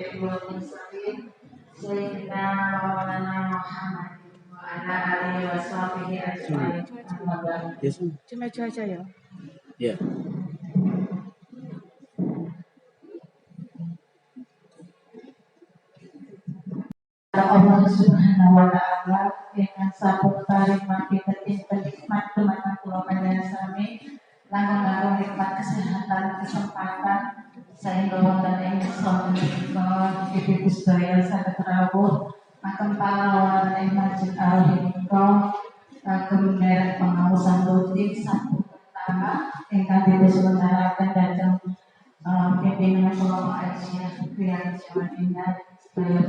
syafi'ul mursalin sayyidina wa maulana Muhammadin wa ala alihi wa sahbihi ajma'in. Cuma cuaca ya. Ya. Allah Subhanahu wa ta'ala dengan sabuk tarik mati nikmat teman kula panjenengan sami langkung nikmat kesehatan kesempatan sehingga wonten ing menika ibu sedaya saged rawuh makem pahlawan ing Masjid Al-Hikmah kagem merek pengawasan rutin sabuk pertama ingkang dipunselenggaraken dhateng pimpinan kula Aisyah Kriya Jawa Indah sedaya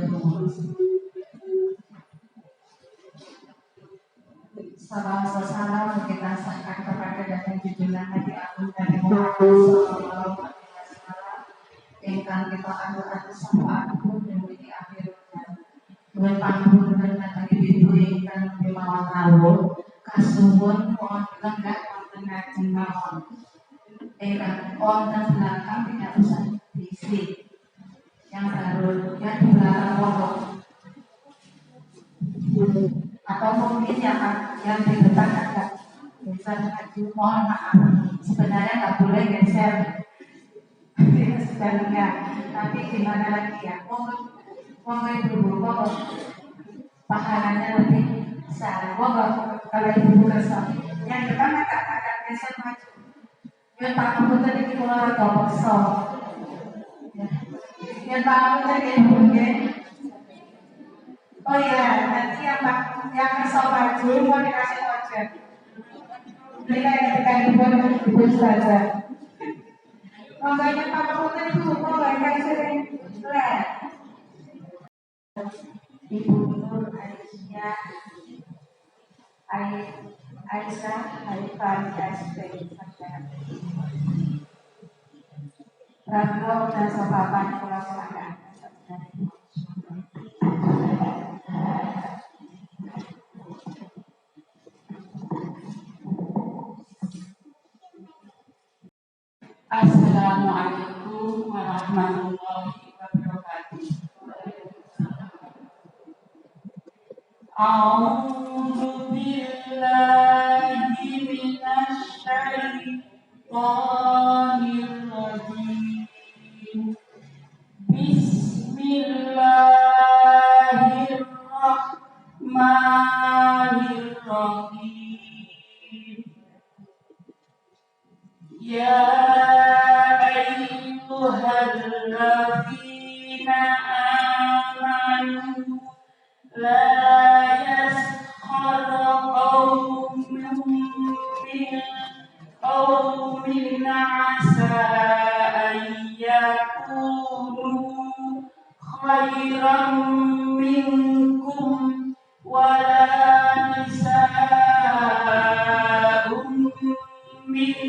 salam kita sahkan kepada datang junjungan Nabi Agung dari Muhammad sallallahu alaihi wasallam ingkang kita atur sama aku dan di akhir zaman panjenengan datang ibu ingkang kemawon rawuh kasuwun mohon lenggah wonten ngajeng mawon ingkang wonten belakang tidak usah diisi yang baru yang di belakang pondok atau mungkin yang di depan agak bisa maju, mohon maaf sebenarnya nggak boleh geser sebenarnya, tapi gimana lagi ya mau ibu pahalanya lebih besar kalau ibu kesal yang depan agak geser maju yang tak komputer ini mulai agak besar yang tak komputer ini oh iya, nanti yang kesal maju mau dikasih ojek. Mereka yang dikasih ibu saja. Makanya Pak Komputer itu mau nggak sering lihat. Ibu Nur Aisyah, Aisyah, Haifan, SP, Rabbul dan Sobapan Pulau Selatan. Assalamualaikum warahmatullahi wabarakatuh. A'udzu billahi minasy syaithanir rajim. Bismillahirrahmanirrahim. Ya ayyuhalladzina amanu la yaskhar qaumun min qaumin asa an yakunu khairan minkum wala nisa'un min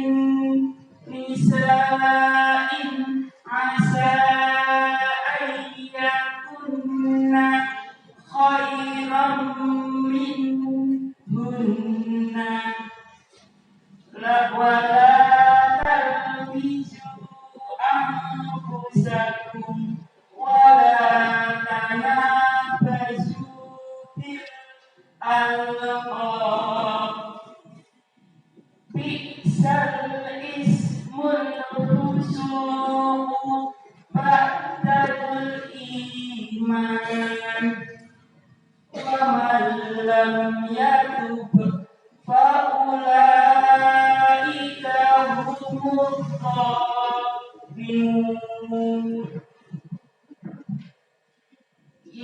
nisa'in asa ayyakunna khairan minhunna wala talmizu anfusakum wala tanabazu bil alqab bi'sal ismul fusuq ba'dal iman wa man lam yatub fa ulaika humud dhalimun.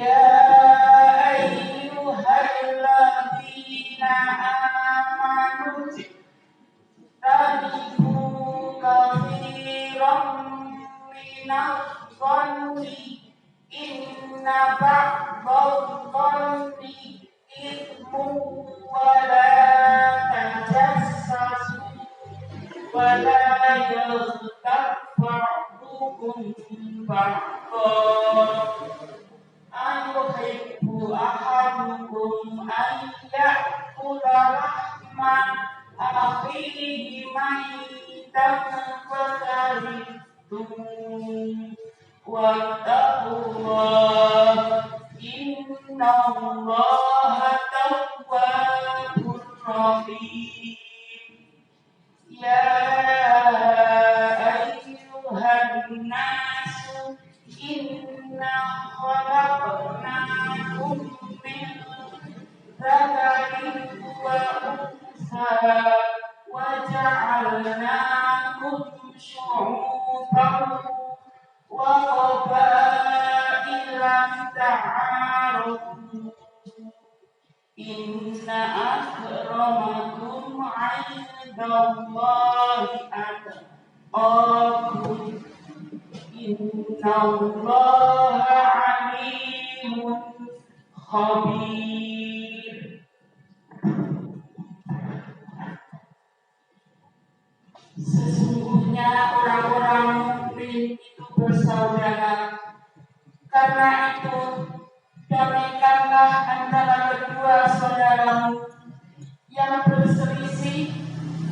Ya ayyuhalladzina amanu tanibu katsiran minadh-dhanni inna ba'dadh-dhanni ithmun wa la tajassasu wa la yaghtab ba'dukum ba'dhan ayuhibbu ahadukum an ya'kula lahma akhihi maitan fakarihtum wattaqu الناس إنا خلقناكم من ذكر وأنثى وجعلناكم شعوبا وقبائل تعارفوا إن أكرمكم عند الله أتقاكم إن الله عليم خبير. Sesungguhnya orang-orang mukmin itu bersaudara. Karena itu, damaikanlah antara kedua saudaramu yang berselisih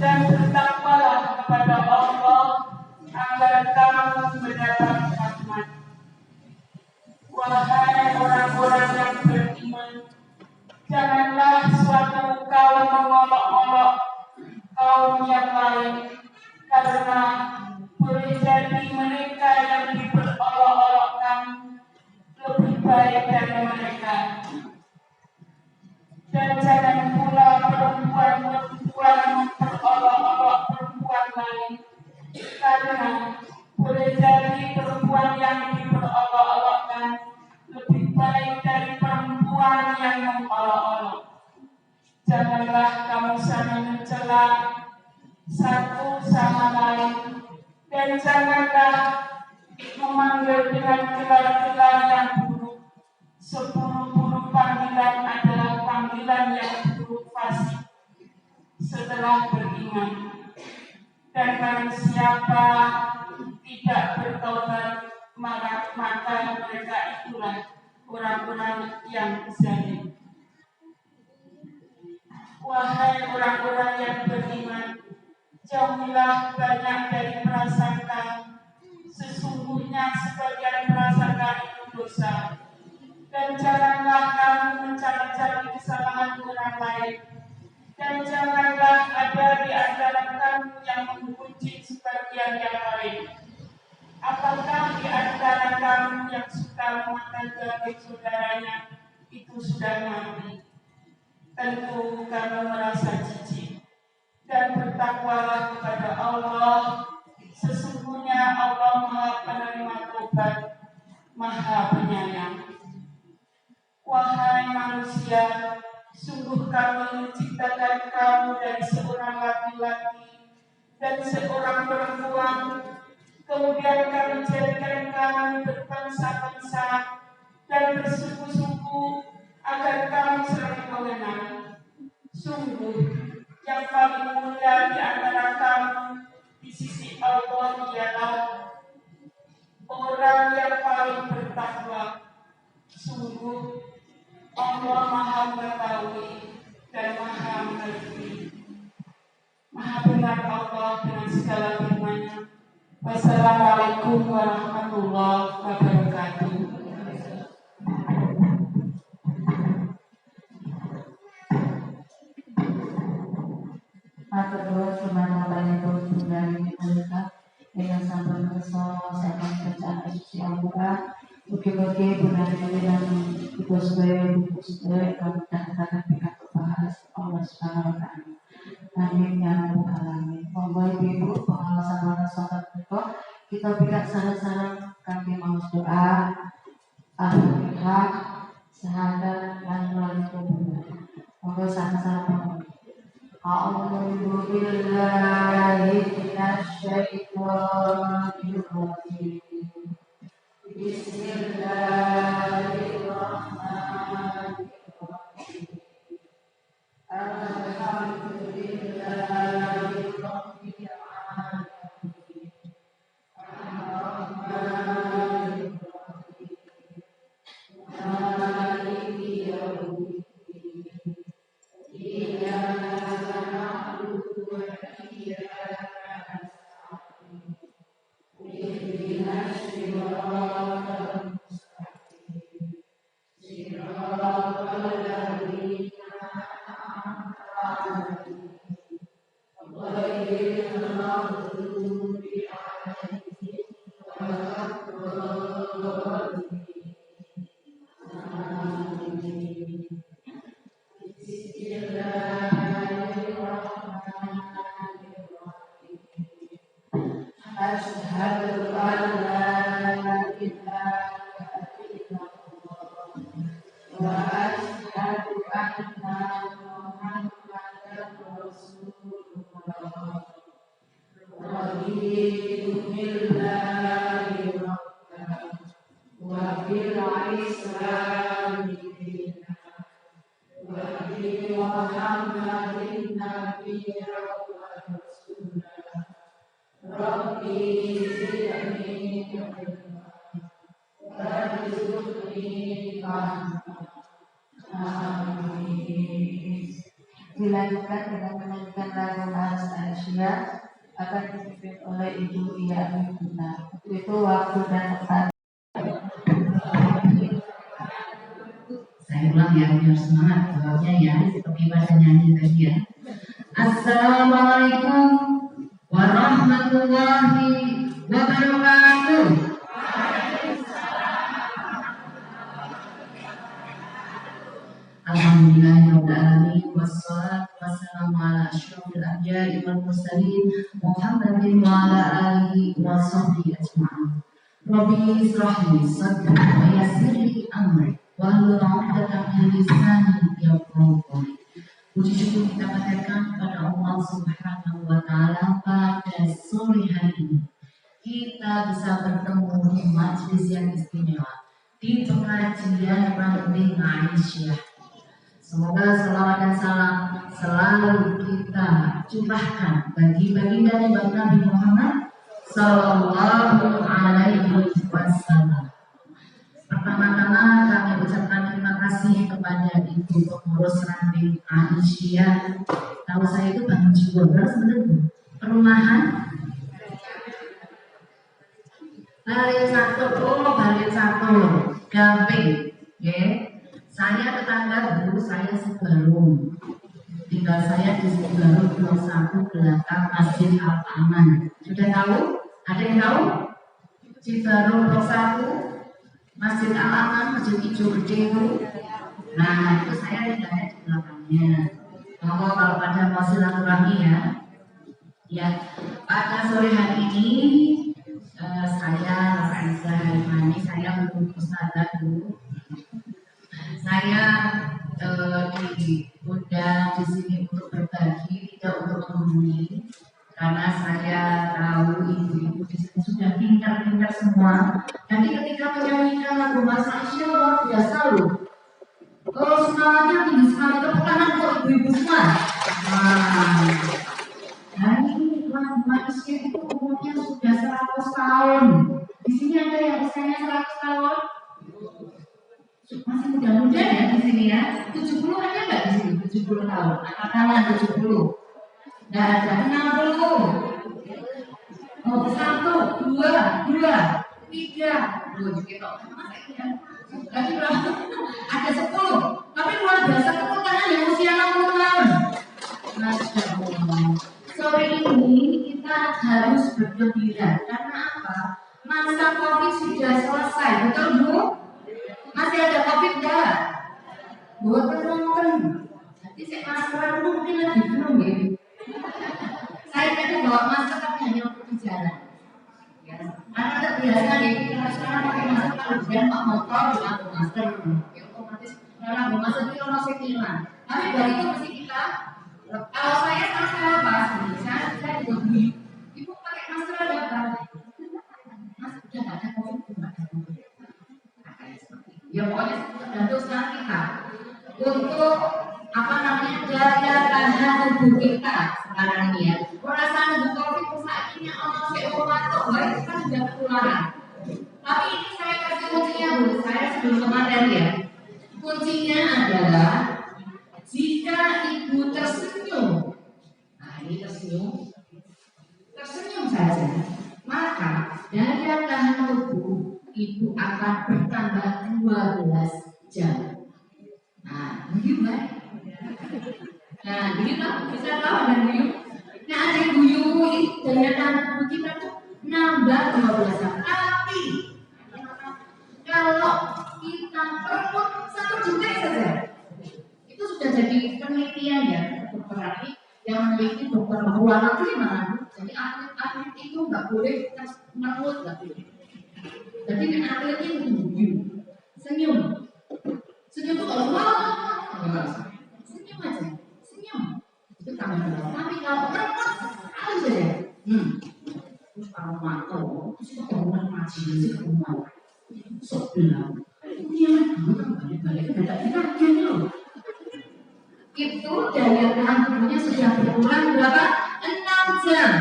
dan bertakwalah kepada Allah agar kamu mendapat rahmat. Wahai orang-orang yang beriman, janganlah suatu kaum mengolok-olok kaum yang lain, karena boleh jadi mereka yang diperolok-olokkan lebih baik dari mereka. Dan jangan pula perempuan-perempuan memperolok-olok perempuan lain, karena boleh jadi perempuan yang diperolok-olokkan lebih baik dari perempuan yang mengolok-olok. Janganlah kamu saling mencela satu sama lain, dan janganlah memanggil dengan gelar-gelar yang buruk. Seburuk-buruk panggilan adalah panggilan yang buruk fasik setelah beriman. Dan barang siapa tidak bertobat, maka mereka itulah orang-orang yang zalim. Wahai orang-orang yang beriman, jauhilah banyak dari prasangka. Sesungguhnya sebagian prasangka itu dosa. Dan janganlah kamu mencari-cari kesalahan orang lain. Dan janganlah ada di antara kamu yang memuji sebagian yang lain. Apakah di antara kamu yang suka memakan daging saudaranya itu sudah mati? Tentu kamu merasa jijik. Dan bertakwalah kepada Allah. Sesungguhnya Allah Maha Penerima Tobat, Maha Penyayang. Wahai manusia, sungguh kami menciptakan kamu dari seorang laki-laki dan seorang perempuan. Kemudian kami jadikan kamu berbangsa-bangsa dan bersuku-suku agar kamu saling mengenal. Sungguh, yang paling mulia di antara kamu di sisi Allah ialah orang yang paling bertakwa. Sungguh, Allah Maha Mengetahui dan Maha Mengerti. Maha benar Allah dengan segala firman-Nya. Wassalamualaikum warahmatullahi wabarakatuh. Matur nuwun sumangga dari mereka dengan sampun kersa sampun kerjaan Gusti Allah. Mugi-mugi bulan-bulan dan sedaya kami katakan dekat bahas Allah Subhanahu wa taala. Amin ya rabbal alamin. Monggo ibu pengawasan salat menika kita berikan saran-saran kami mau doa Al-Fatihah syahadat lan walikum. Monggo saran-saran. A'udzu billahi minasy syaithanir rajim. Bismillahirrahmanirrahim. Alhamdulillahirabbil alamin. Ar-Rahmanir Rahim. Maliki yaumiddin. Iyyaka na'budu wa iyyaka nasta'in. Ihdinas Asyhadu an la ilaha illallah wa asyhadu anna Muhammadan Rasulullah. Raditu billahi rabban wa bil islami dinan wa bi Muhammadin nabiyyan wa rasulah. Rabbi zidni ilma warzuqni fahma. Amin. Dilanjutkan dengan menyanyikan lagu Mas Aisyah akan dipimpin oleh Ibu Iya Mimuna. Untuk itu waktu dan tempat. Saya ulang ya, biar semangat jawabnya ya, seperti pada nyanyi tadi ya. Assalamualaikum warahmatullahi wabarakatuh. Alhamdulillahirrahmanirrahim. Wassalatu wassalamu ala asyrafil anbiya'i wal mursalin Muhammadin wa ala alihi wa sahbihi ajma'in. Rabbi israh li sadri wa yassir li amri wahlul 'uqdatam min lisani yafqahu qawli. Puji syukur kita panjatkan kepada Allah Subhanahu wa taala pada sore hari ini. Kita bisa bertemu di majelis yang istimewa di pengajian Ranting Aisyah. Semoga selawat dan salam selalu kita curahkan bagi baginda Nabi Muhammad Sallallahu Alaihi Wasallam. Pertama-tama kami ucapkan terima kasih kepada Ibu Pengurus Ranting Aisyah. Tahu saya itu Bang Jiwa sebenarnya perumahan Balai Satu, Gamping, ya. Saya tetangga dulu, saya Sebarung. Tinggal saya di Sebarung 21 belakang Masjid Al-Aman. Sudah tahu? Ada yang tahu? Sebarung 21 Masjid Al-Aman, Masjid Hijau Gede itu. Nah, itu saya tinggalnya di belakangnya. Kalau pada mau silaturahmi ya. Ya, pada sore hari ini saya Raisa Harimani, saya untuk Ustazah dulu. Saya diundang di sini untuk berbagi, tidak untuk menghuni, karena saya tahu ibu-ibu di sini sudah pintar-pintar semua. Jadi ketika menyanyikan lagu Mas Aisyah luar biasa loh. Kalau semangatnya tinggi sekali, tepuk tangan untuk ibu-ibu semua. Nah ini lagu Mas Aisyah itu umurnya sudah 100 tahun. Di sini ada yang usianya 100 tahun. Masih muda-muda ya di sini ya. 70 ada nggak di sini? 70 tahun. Angkat tangan 70. Nggak ada. 60. Oh, 1, 2, 3. Loh, gitu. Lagi berapa? Ada 10. Tapi luar biasa tepuk tangan yang usia 60 tahun. Masya Allah. Sore ini kita harus bergembira. Karena apa? Masa COVID sudah selesai. Betul, Bu? Masih ada COVID enggak? Buat penonton. Nanti saya maskeran itu mungkin lebih penuh ya. Saya tadi bawa masker tapi hanya untuk di jalan. Ya. Karena terbiasa ya kita sekarang pakai masker kalau dia pak motor dengan masker. Ya otomatis dalam masker itu orang sekilan. Tapi dari itu mesti kita. Kalau saya salah pas, saya juga beli. Ibu pakai masker ada apa? Masker udah nggak ada COVID, nggak ada COVID. Ya pokoknya tergantung sekarang kita untuk apa namanya daya tahan tubuh kita sekarang ini ya. Perasaan tubuh COVID saat ini orang seolah-olah baik kita sudah ketularan. Tapi ini saya kasih kuncinya Bu, saya sebelum ke materi ya. Kuncinya adalah jika ibu tersenyum, nah ini tersenyum saja, maka daya tahan tubuh ibu akan bertambah 12 jam. Nah, begitu kan? Nah, begitu bisa tahu ada guyup. Nah, ada guyup itu daya tahan tubuh kita tuh nambah 12 jam. ini dokter luar negeri mana? Jadi atlet itu nggak boleh menurut nggak boleh. Jadi atletnya guyu, senyum itu kalau senyum aja, senyum itu kami bilang. Tapi kalau meremut harus aja. Terus kalau mato, terus orang ngaji sih rumah, sok bilang, dia balik-balik beda kita gini loh. Itu daya tahan tubuhnya sudah berkurang berapa? 6 jam.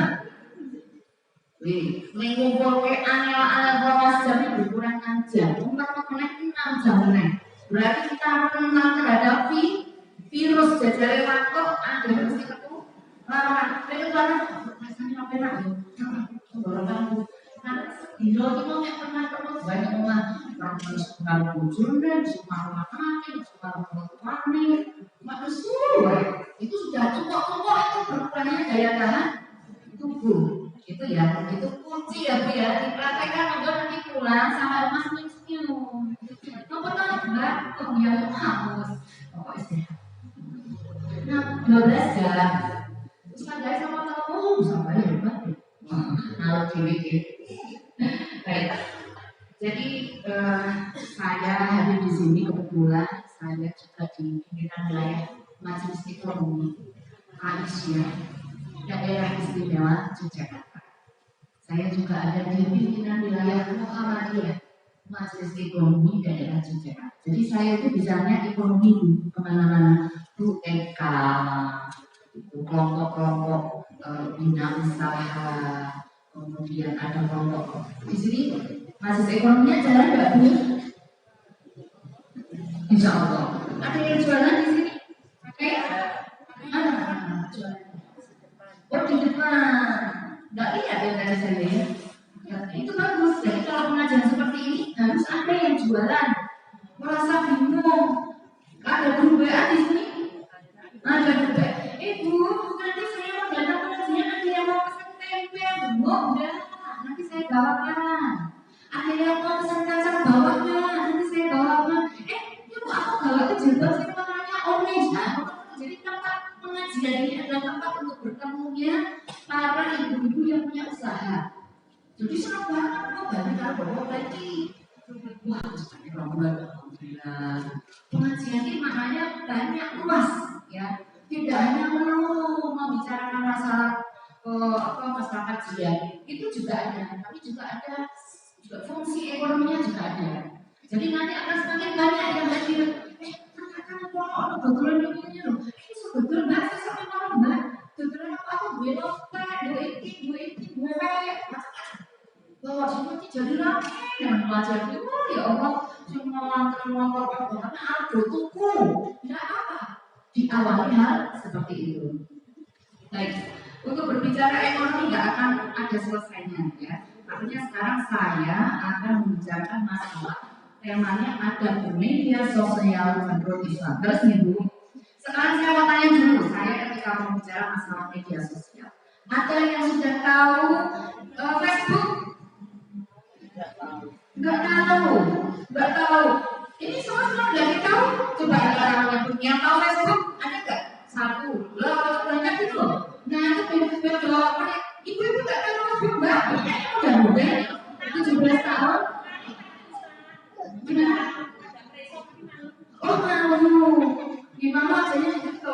Mengumpul ke aneh-aneh bawas jam berkurang 6 jam. Umpat menit 6 jam menit. Berarti kita mengenal terhadap virus jajaran waktu ada mesti itu lawan. Itu karena rasanya apa nak? Karena di luar itu yang pernah banyak orang kalau muncul dan suka makan, suka panik, manusia itu sudah cukup itu berkurangnya daya tahan tubuh. Itu ya, itu kunci ya Bu ya. Dipraktekkan agar nanti pulang sama rumah senyum. Nomor mbak, kok dia itu haus, kok istirahat. Nah, 12 jam. Terus ada sama tamu, sama ya mbak. Kalau dikit. Baik. Jadi saya hadir di sini kebetulan saya juga di pimpinan wilayah Majelis Ekonomi Malaysia Daerah Istimewa Yogyakarta. Saya juga ada di pimpinan wilayah Muhammadiyah Majelis Ekonomi Daerah Yogyakarta. Jadi saya itu bisanya ekonomi kemana-mana, UMK, kelompok-kelompok bina usaha, kemudian ada kelompok di sini. Majelis ekonominya jalan nggak Bu? Insya Allah. Ada yang jualan di sini? Oke? Jualan. Oh di depan. Nggak lihat ya dari saya ya. Ya, itu bagus. Jadi kalau pengajian seperti ini harus ada yang jualan. Merasa bingung. Ada guru WA di sini? Ada guru WA. Bu, nanti saya mau datang pengajian, ada yang mau pesan tempe, belum? Udah, nanti saya bawakan. Ada yang mau pesan kacang bawahnya, nanti saya bawakan. Ibu aku bawa ke jilbab saya warnanya orange. Nah, jadi tempat pengajian ini adalah tempat untuk bertemunya para ibu-ibu yang punya usaha. Jadi senang banget kok banyak kalau bawa lagi. Wah, alhamdulillah. Pengajian ini maknanya banyak luas, ya. Tidak hanya melulu membicarakan masalah masalah kajian, itu juga ada, tapi juga ada juga fungsi ekonominya juga ada. Jadi nanti akan semakin banyak yang hadir. Katakan orang betulan ini loh. Ini sebetulnya mbak, saya sampai malam mbak. Betulan aku gue lotek, gue iki, gue macam-macam. Bahwa seperti jadi lagi dengan belajar itu, ya Allah, cuma lantar karena ada tuku, tidak apa. Diawali hal seperti itu. Baik, untuk berbicara ekonomi nggak akan ada selesainya ya. Artinya sekarang saya akan membicarakan masalah temanya ada media sosial menurut Islam. Terus nih Bu, sekarang saya mau tanya dulu, saya ketika mau bicara masalah media sosial, ada yang sudah tahu Facebook? Nggak tahu. Ini semua nggak tahu. Coba ada orang yang tahu Facebook, ada nggak? Satu, lah banyak itu loh. Nah itu jawabannya, ibu-ibu nggak tahu Facebook mbak? Udah muda, 17 tahun. Oh mau, gimana aja gitu.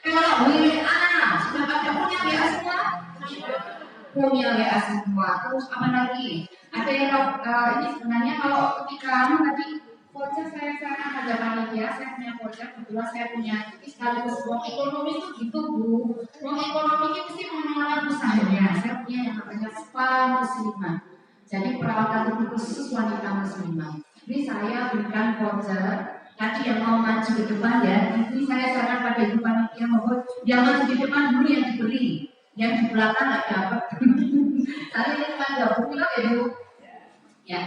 Kalau WA sudah pada punya WA semua? Punya WA semua. Terus apa lagi? Ada yang ini sebenarnya kalau ketika tadi voucher saya ada panitia, saya punya voucher, kebetulan saya punya sekaligus uang ekonomi itu gitu Bu. Uang ekonomi itu mesti mengelola usahanya. Saya punya yang namanya spa muslimah. Jadi perawatan tubuh khusus wanita muslimah. Ini saya berikan voucher. Tadi yang mau maju ke depan ya, ini saya saran pada ibu panitia mohon yang maju di depan dulu yang diberi, yang di belakang nggak dapat. Saya ini cuma 20 kilo ya Bu. Ya,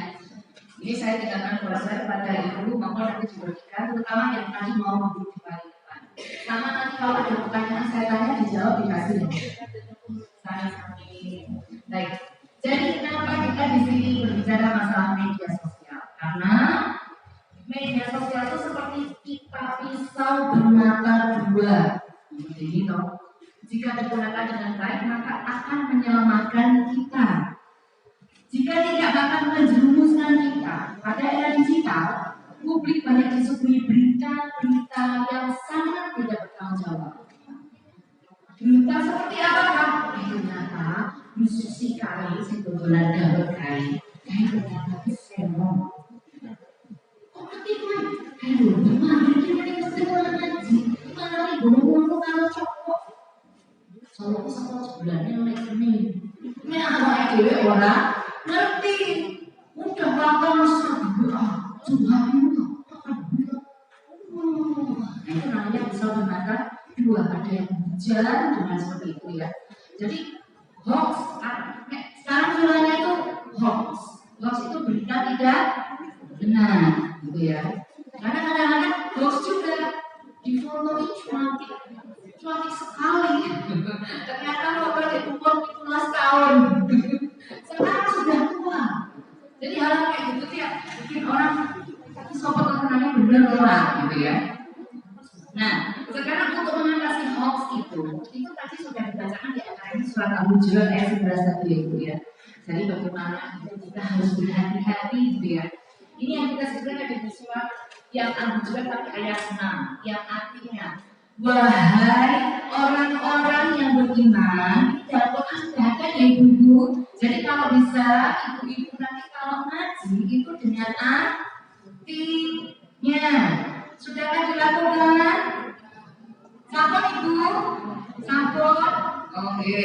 ini saya tinggalkan voucher pada ibu mohon nanti diberikan, terutama yang tadi mau membeli di paling depan. Sama nanti kalau ada pertanyaan saya tanya dijawab dikasih. Baik. Jadi kenapa kita di sini berbicara masalah media sosial? Karena media sosial itu seperti kita pisau bermata dua. Jadi toh, Jika digunakan dengan baik, maka akan menyelamatkan kita. Jika tidak, akan menjerumuskan kita. Pada era digital, publik banyak disuguhi berita-berita yang sangat tidak bertanggung jawab. Berita seperti apakah? Ternyata musisi kali sebetulnya dapat kali ternyata semua. Kok ketika aduh, gimana ini mesti ngaji? Gimana nih ngomong kalau cowok? Soalnya sama sebulannya ini. Ini apa dewe orang ngerti? Udah bakal Tuhan itu. Nah itu namanya bisa mengatakan dua, ada yang hujan dengan seperti itu ya. Jadi hoax, sekarang bilangnya itu hoax. Hoax itu berita tidak benar, gitu ya. Karena kadang-kadang hoax juga difotoin cuantik sekali. Ternyata foto di umur 15 tahun. Sekarang sudah tua. Jadi hal kayak gitu ya bikin orang sobat terkenalnya benar orang, gitu ya. Nah, sekarang untuk mengatasi hoax itu tadi sudah dibacakan di antaranya surat Al-Hujurat ayat 11 tadi itu ya. Jadi bagaimana kita harus berhati-hati gitu ya. Ini yang kita sebutkan ada di surat yang Al-Hujurat tapi ayat 6 yang artinya wahai orang-orang yang beriman, dalam Quran sudah ada ya ibu-ibu. Jadi kalau bisa ibu-ibu nanti kalau ngaji itu dengan artinya. Sudahkah dilakukan? Sampun ibu? Sampun? Oke.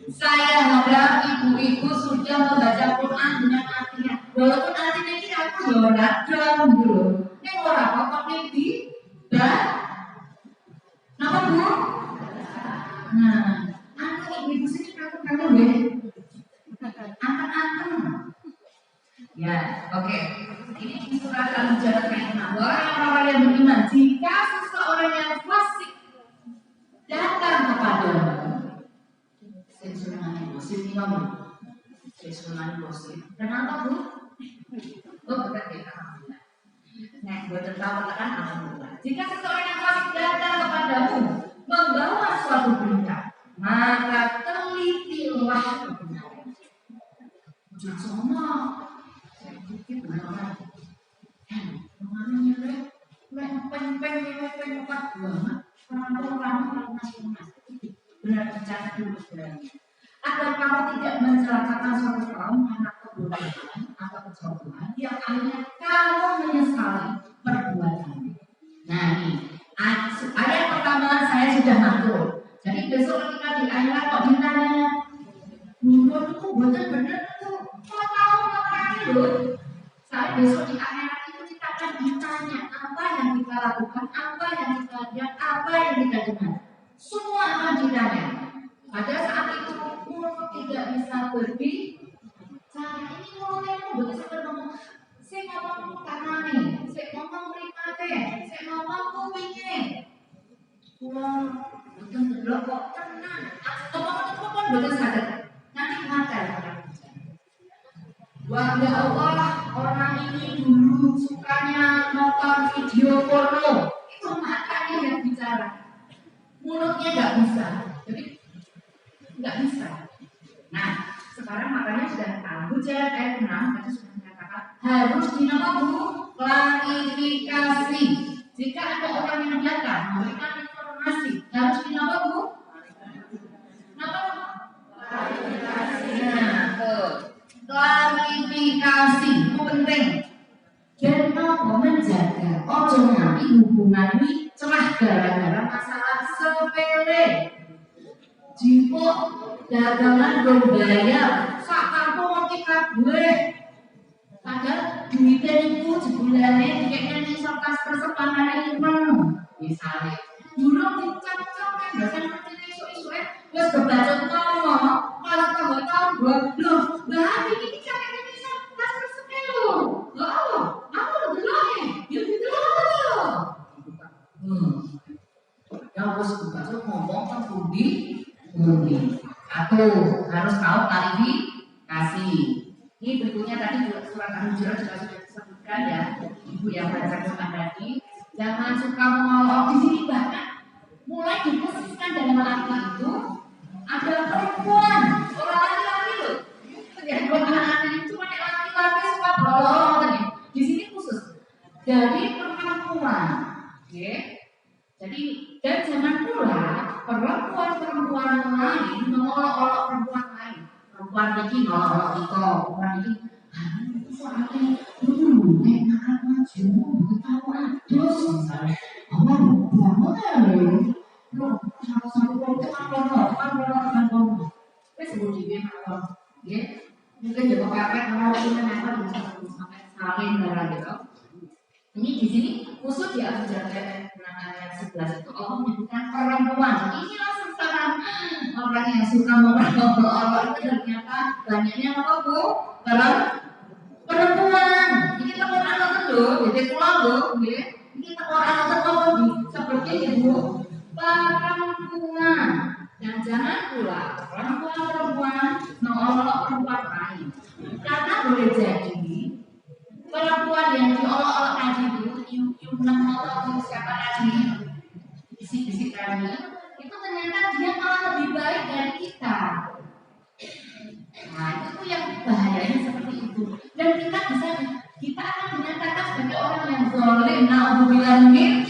Saya harap ibu-ibu sudah membaca Quran dengan artinya. Walaupun artinya ini aku ya dalam dulu. Ini orang pokoknya di Kenapa bu? Nah, aku ibu-ibu sini kamu deh. Antem-antem. Ya, oke. Ini surat Al-Hujurat ayat 6. Orang-orang yang beriman, jika seseorang yang fasik datang kepadamu, sensulmani muslim kamu, sensulmani muslim. Kenapa bu? Betul kita. Nah, buat tahu tekan alhamdulillah. Jika seseorang yang fasik datang kepadamu membawa suatu berita, maka telitilah kebenaran. Jangan sama. Saya pikir benar. Benar bicara dulu sebenarnya. Agar kamu tidak mencelakakan suatu kaum karena kebodohan atau kejauhan yang akhirnya kamu menyesali perbuatannya. Nah ini ayat pertama saya sudah ngatur. Jadi besok ketika di akhirat kok ditanya, bukan itu benar itu, kok tahu terakhir loh. Saya besok di akhirat itu kita akan ditanya apa yang kita lakukan, apa yang kita lihat, apa yang kita dengar. Semua akan ditanya. Pada saat itu mulut tidak bisa berbicara. Ini mulutnya bukan seperti ngomong. Saya ngomong tanane, saya ngomong mripate, saya ngomong kupinge. Wah, betul delok kok tenan. Ngomong pun betul sadar. Nanti makan. Wah ya Allah, orang ini dulu sukanya nonton video porno. Itu matanya yang bicara. Mulutnya nggak bisa. Jadi nggak bisa. Nah, sekarang makanya sudah Al-Hujurat ayat 6 tadi sudah menyatakan harus klarifikasi. Jika ada orang yang datang memberikan informasi, harus Bu? Kenapa? Klarifikasi. Nah, klarifikasi itu penting. Dan mau menjaga ojo nganti hubungan ini celah gara-gara masalah sepele. Jika dagangan berbayar, saat mau kita gue, padahal duitnya itu sebulannya dikasih nih sertas persepanjang itu, misalnya. Dulu dicap-cap kan, biasanya seperti isu-isu wes kebaca ngomong, kalau kamu tahu gue, loh, bahan ini capek ini sertas persepelu, loh, aku udah dulu ya gitu. Yang bos kebaca ngomong kan budi. Atau harus tahu klarifikasi. Ini berikutnya tadi surat Al-Hujurat juga sudah disebutkan ya, ibu yang baca Quran tadi. Jangan suka mengolok di sini bahkan mulai dikhususkan dalam arti itu ada perempuan, orang laki-laki loh. Ya, anak-anak itu cuma laki-laki suka berolok di sini khusus dari perempuan, oke? Jadi dan jangan pula perempuan lain mengolok-olok perempuan lain. Perempuan ini ngolok-olok itu, perempuan ini soalnya makan maju, tahu adus misalnya. Banget ya loh, sama-sama itu kan ngomong. Wes sebutnya apa? Ya, mungkin juga pakai kalau ini memang bisa sampai saling darah gitu. Ini di sini khusus di Al-Jannah ayat 11 itu Allah menyebutkan perempuan. Ini langsung sekarang orang yang suka Allah itu ternyata banyaknya apa bu? Perempuan. Ini teman anak itu, jadi pulang bu, ini teman anak itu seperti ibu perempuan. Dan jangan pula perempuan mengolok perempuan lain, karena boleh jadi perempuan yang diolok-olok tadi itu Yunam atau siapa tadi bisik-bisik tadi itu ternyata dia malah lebih baik dari kita. Nah itu yang bahayanya seperti itu. Dan kita akan dinyatakan sebagai orang yang zalim. Na'udzubillah min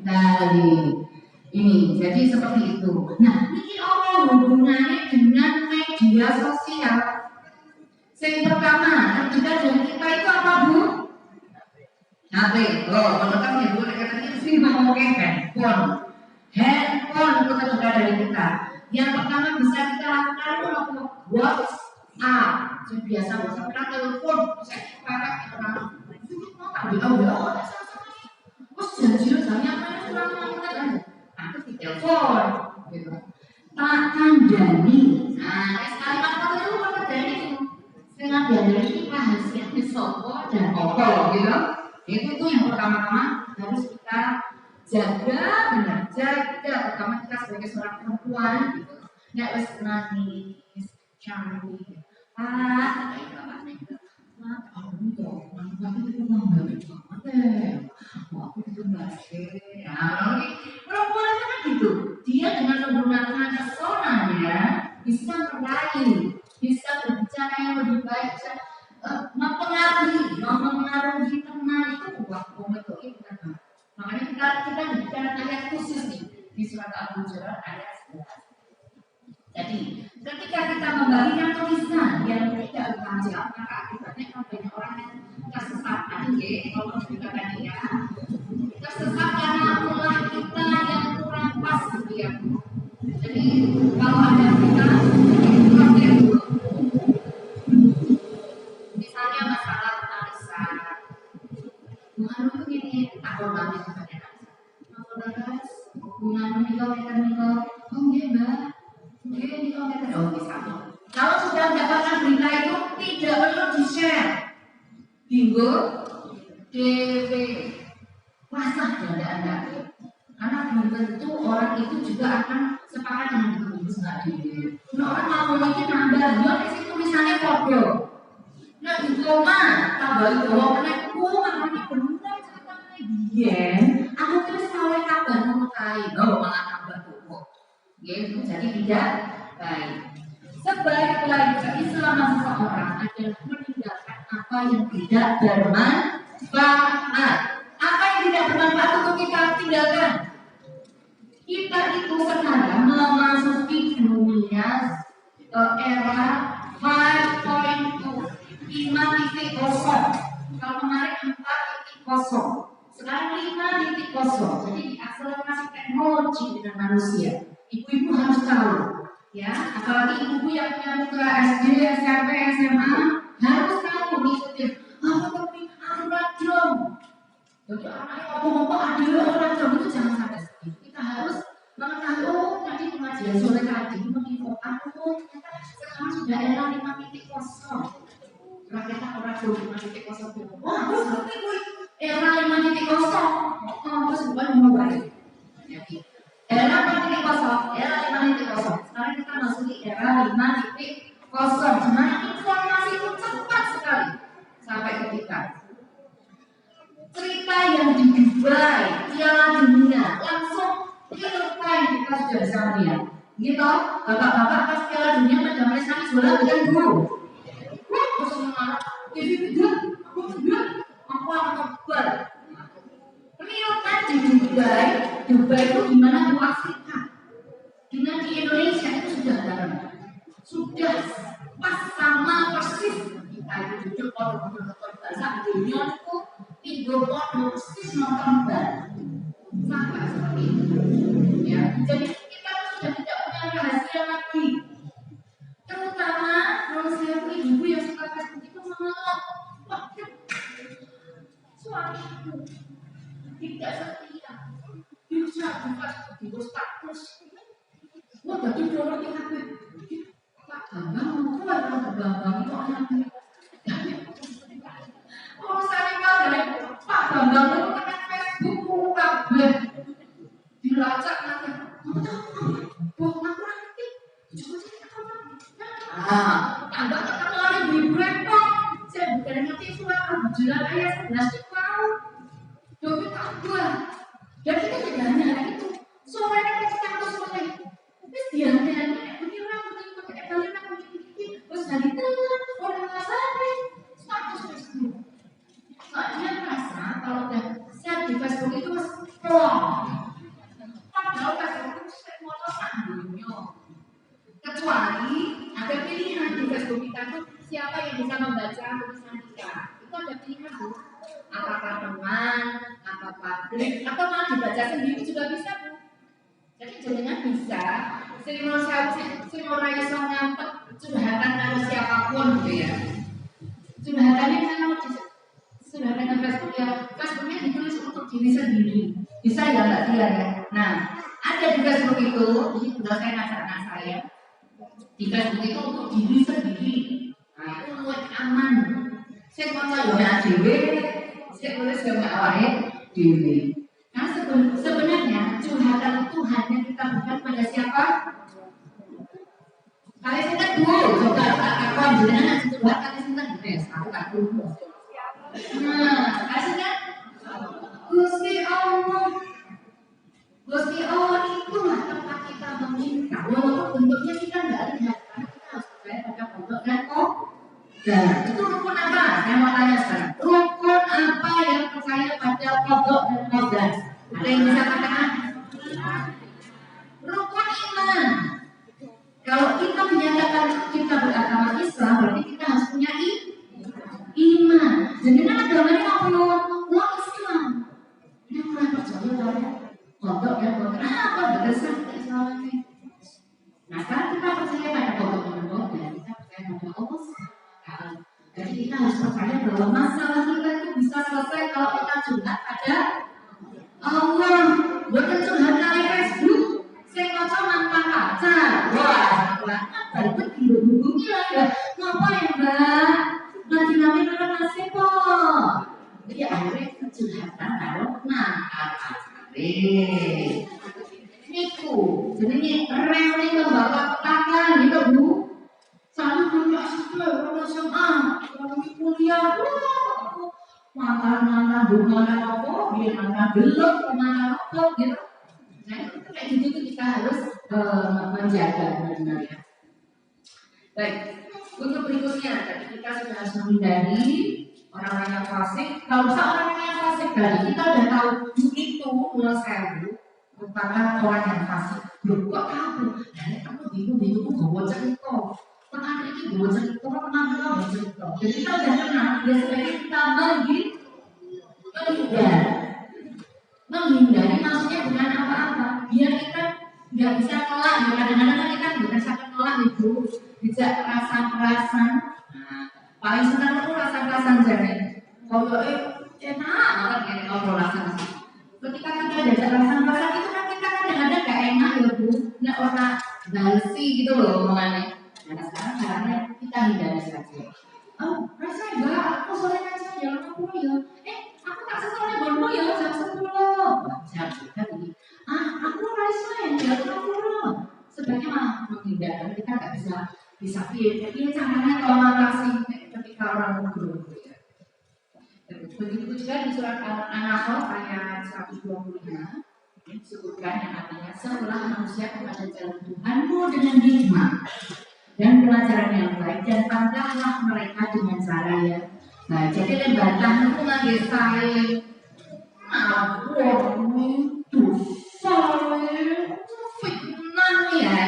dari ini. Jadi seperti itu. Nah ini Allah hubungannya dengan media sosial. Yang pertama terdekat dari kita itu apa bu? HP. Oh, kalau kan ibu katanya sih mau ngomongin handphone. Handphone itu terdekat dari kita. Yang pertama bisa kita lakukan itu WhatsApp. Yang biasa WhatsApp kita telepon, saya pakai orang. Itu tahu ya. Terus janji tanya apa itu orang aku di telepon. Gitu. Tak kandani. Nah, kalimat itu apa dari itu? Dengan dari rahasia sopo dan opo gitu. Itu tuh yang pertama-tama harus kita jaga benar, jaga terutama kita sebagai seorang perempuan gitu. Nggak harus nangis, cantik. Kayak bapaknya gitu. Aku tuh, aku itu nggak banget deh. Aku itu nggak sih. Nah, perempuan itu kan gitu. Dia dengan menggunakan pesonanya bisa meraih, bisa berbicara yang lebih baik, bisa mempengaruhi teman itu buat itu kan. Makanya kita diberikan ayat khusus nih di surat Al-Hujurat ayat 11. Jadi ketika kita membagikan tulisan yang tidak berpanjang, maka akibatnya kan banyak orang yang tersesat. Kalau kita tadi ya tersesat karena mulai kita yang kurang pas gitu ya. Jadi kalau ada kita dulu. Misalnya masalah arisan, bukan itu ini aku nanti kepada aku bagas hubungan nikah, oh iya mbak, iya nikah, oh misalnya. Kalau sudah mendapatkan berita itu tidak perlu di-share, bingo, DP, pasah tidak ada, karena belum tentu orang itu juga akan sepakat dengan itu nggak dulu. Nah orang mau mungkin nambah, di situ misalnya foto. Nah di rumah tambah itu menekku makanya benar ceritanya dia. Aku terus tahu kabar mengutai, malah tambah tuh. Gitu jadi tidak baik. Sebaik-baik Islam seseorang adalah meninggalkan apa yang tidak bermanfaat. Apa yang tidak bermanfaat untuk kita tinggalkan. Kita itu sekarang memasuki dunia era 5.2. 5.0. Kalau kemarin 4.0, sekarang 5.0. Jadi diakselerasi teknologi dengan manusia. Ibu-ibu harus tahu, ya. Apalagi ibu yang punya putra SD, SMP, SMA harus tahu mengikuti. Tapi anak dong. Jadi anaknya ngomong ada orang dong itu jangan sampai sedih. Kita harus mengetahui tadi pengajian sore tadi menginfo ternyata sekarang sudah era 5.0. Kita orang dulu 5.0. Wah, era 5.0. Terus bukan mobile. Jadi era 4.0, era 5.0. Sekarang kita masuk di era 5.0. Cuman informasi itu cepat sekali sampai ke kita. Cerita yang di Dubai, Piala Dunia, langsung real time yang kita sudah bisa melihat. Gitu, bapak-bapak pas Piala Dunia pada mereka bola bukan dulu. Wah, terus semangat. Jadi aku akan kabar. Real kan di Dubai itu gimana di Afrika? Dengan di Indonesia itu sudah pas sama persis. Kita itu duduk nonton bahasa dunia itu tidur persis nonton sama seperti itu. Ya, jadi kita sudah tidak punya rahasia lagi. Terutama kalau saya punya ibu yang suka Facebook itu menolak. Suamiku tidak setia. Bisa buka di status. Wah, jadi dorong di HP. Pak Bambang, Pak Bambang itu anaknya. Oh, saya dari Pak Bambang itu kan Facebook kabeh. Dilacak nanti. Bohong aku nanti. Tambah ketemu orang ibu repot. Saya bukan ngerti surat Al-Bujurah ayat 11 itu mau. Dobi takbah. Dan kita tidak hanya itu. Soalnya kan status mulai. Terus dia begini pakai kalimat begini. Terus dari telan orang ngasari status Facebook. Soalnya merasa kalau udah share di Facebook itu mas plong. Padahal Facebook itu saya mau sambungnya. Kecuali ada pilihan di Facebook kita tuh siapa yang bisa membaca tulisan kita. Itu ada pilihan Bu. Apakah teman, apa publik, atau malah dibaca sendiri juga bisa Bu. Jadi jadinya bisa. Semua iso nyampet curhatan dari siapapun gitu ya. Curhatannya kalau curhatan di Facebook ya, Facebooknya ditulis untuk diri sendiri. Bisa ya Mbak Tia ya. Nah, ada di Facebook itu, ini sudah saya ngajak anak saya. Di Facebook itu untuk diri sendiri. Nah, itu luwih aman. Saya maca yo dhewe, saya nulis yo awake dhewe. Nah, sebenarnya curhatan itu hanya kita berikan pada siapa? Kalian ingat dulu, coba aku ambilnya nanti curhat kalian ingat aku. Nah, kalian ingat? Gusti Allah. Gusti Allah itulah tempat kita meminta. Walaupun bentuknya kita nggak lihat, karena kita harus percaya pada bentuk dan kok. Nah, itu rukun apa? Saya mau tanya sekarang. Rukun apa yang percaya pada kodok dan kodar? Ada yang bisa katakan? Rukun iman. Kalau kita menyatakan kita beragama Islam, berarti kita harus punya iman. Jadi agamanya apa? Islam. Ini mulai percaya pada kodok dan kodar. Apa berdasar Islam ini? Nah, sekarang kita percaya pada kodok dan kodar, kita percaya pada Allah. Jadi kita harus percaya bahwa masalah kita itu bisa selesai kalau kita curhat pada Allah. Bukan curhat dari Facebook. Saya ngocok mantan pacar. Wah, apa itu dihubungi lah ya. Ngapa ya Mbak? Lagi namanya orang nasib kok. Jadi akhirnya curhatan kalau mantan pacar. Niku, jadi rel membawa petaka gitu Bu. Saya punya sekolah, orang SMA, orang kuliah, mantan bukan apa, biar mantan belum, mantan apa gitu. Nah itu kayak gitu tuh kita harus menjaga benar-benar ya. Baik, untuk berikutnya tadi kita sudah harus menghindari orang-orang yang fasik. Kalau misalnya orang yang fasik tadi kita udah tahu itu mulai sewu merupakan orang yang fasik. Loh kok tahu? Dari kamu bingung bawa cerita. Pernah ini bawa cerita, pernah bawa cerita. Jadi kita udah kenal. Biasanya kita menghindari maksudnya bukan apa-apa. Biar kita nggak bisa nolak. Kadang-kadang kita bukan sampai nolak itu, bisa perasaan. Nah, paling senang itu rasa-rasa jadi. Kalau enak banget kayak ngobrol rasa-rasa. Ketika kita ada rasa-rasa itu kan kita kadang-kadang nggak enak ya Bu. Nggak orang balsi gitu loh omongannya. Nah sekarang caranya kita hindari saja. Oh, rasa enggak, aku sore aja jam 10 ya. Aku tak sesore bonmu ya jam 10. Jam juga begini. Aku rasa jam 10. Sebaiknya malah menghindar, kita nggak bisa pilih. Jadi caranya kalau mengatasi ketika orang ngobrol. Begitu juga di surat Al-Nahl ayat 125. disebutkan yang artinya setelah manusia kepada jalan Tuhanmu dengan hikmah dan pelajaran yang baik dan bantahlah mereka dengan cara yang baik. Jadi bantah itu lagi saya itu fitnah ya,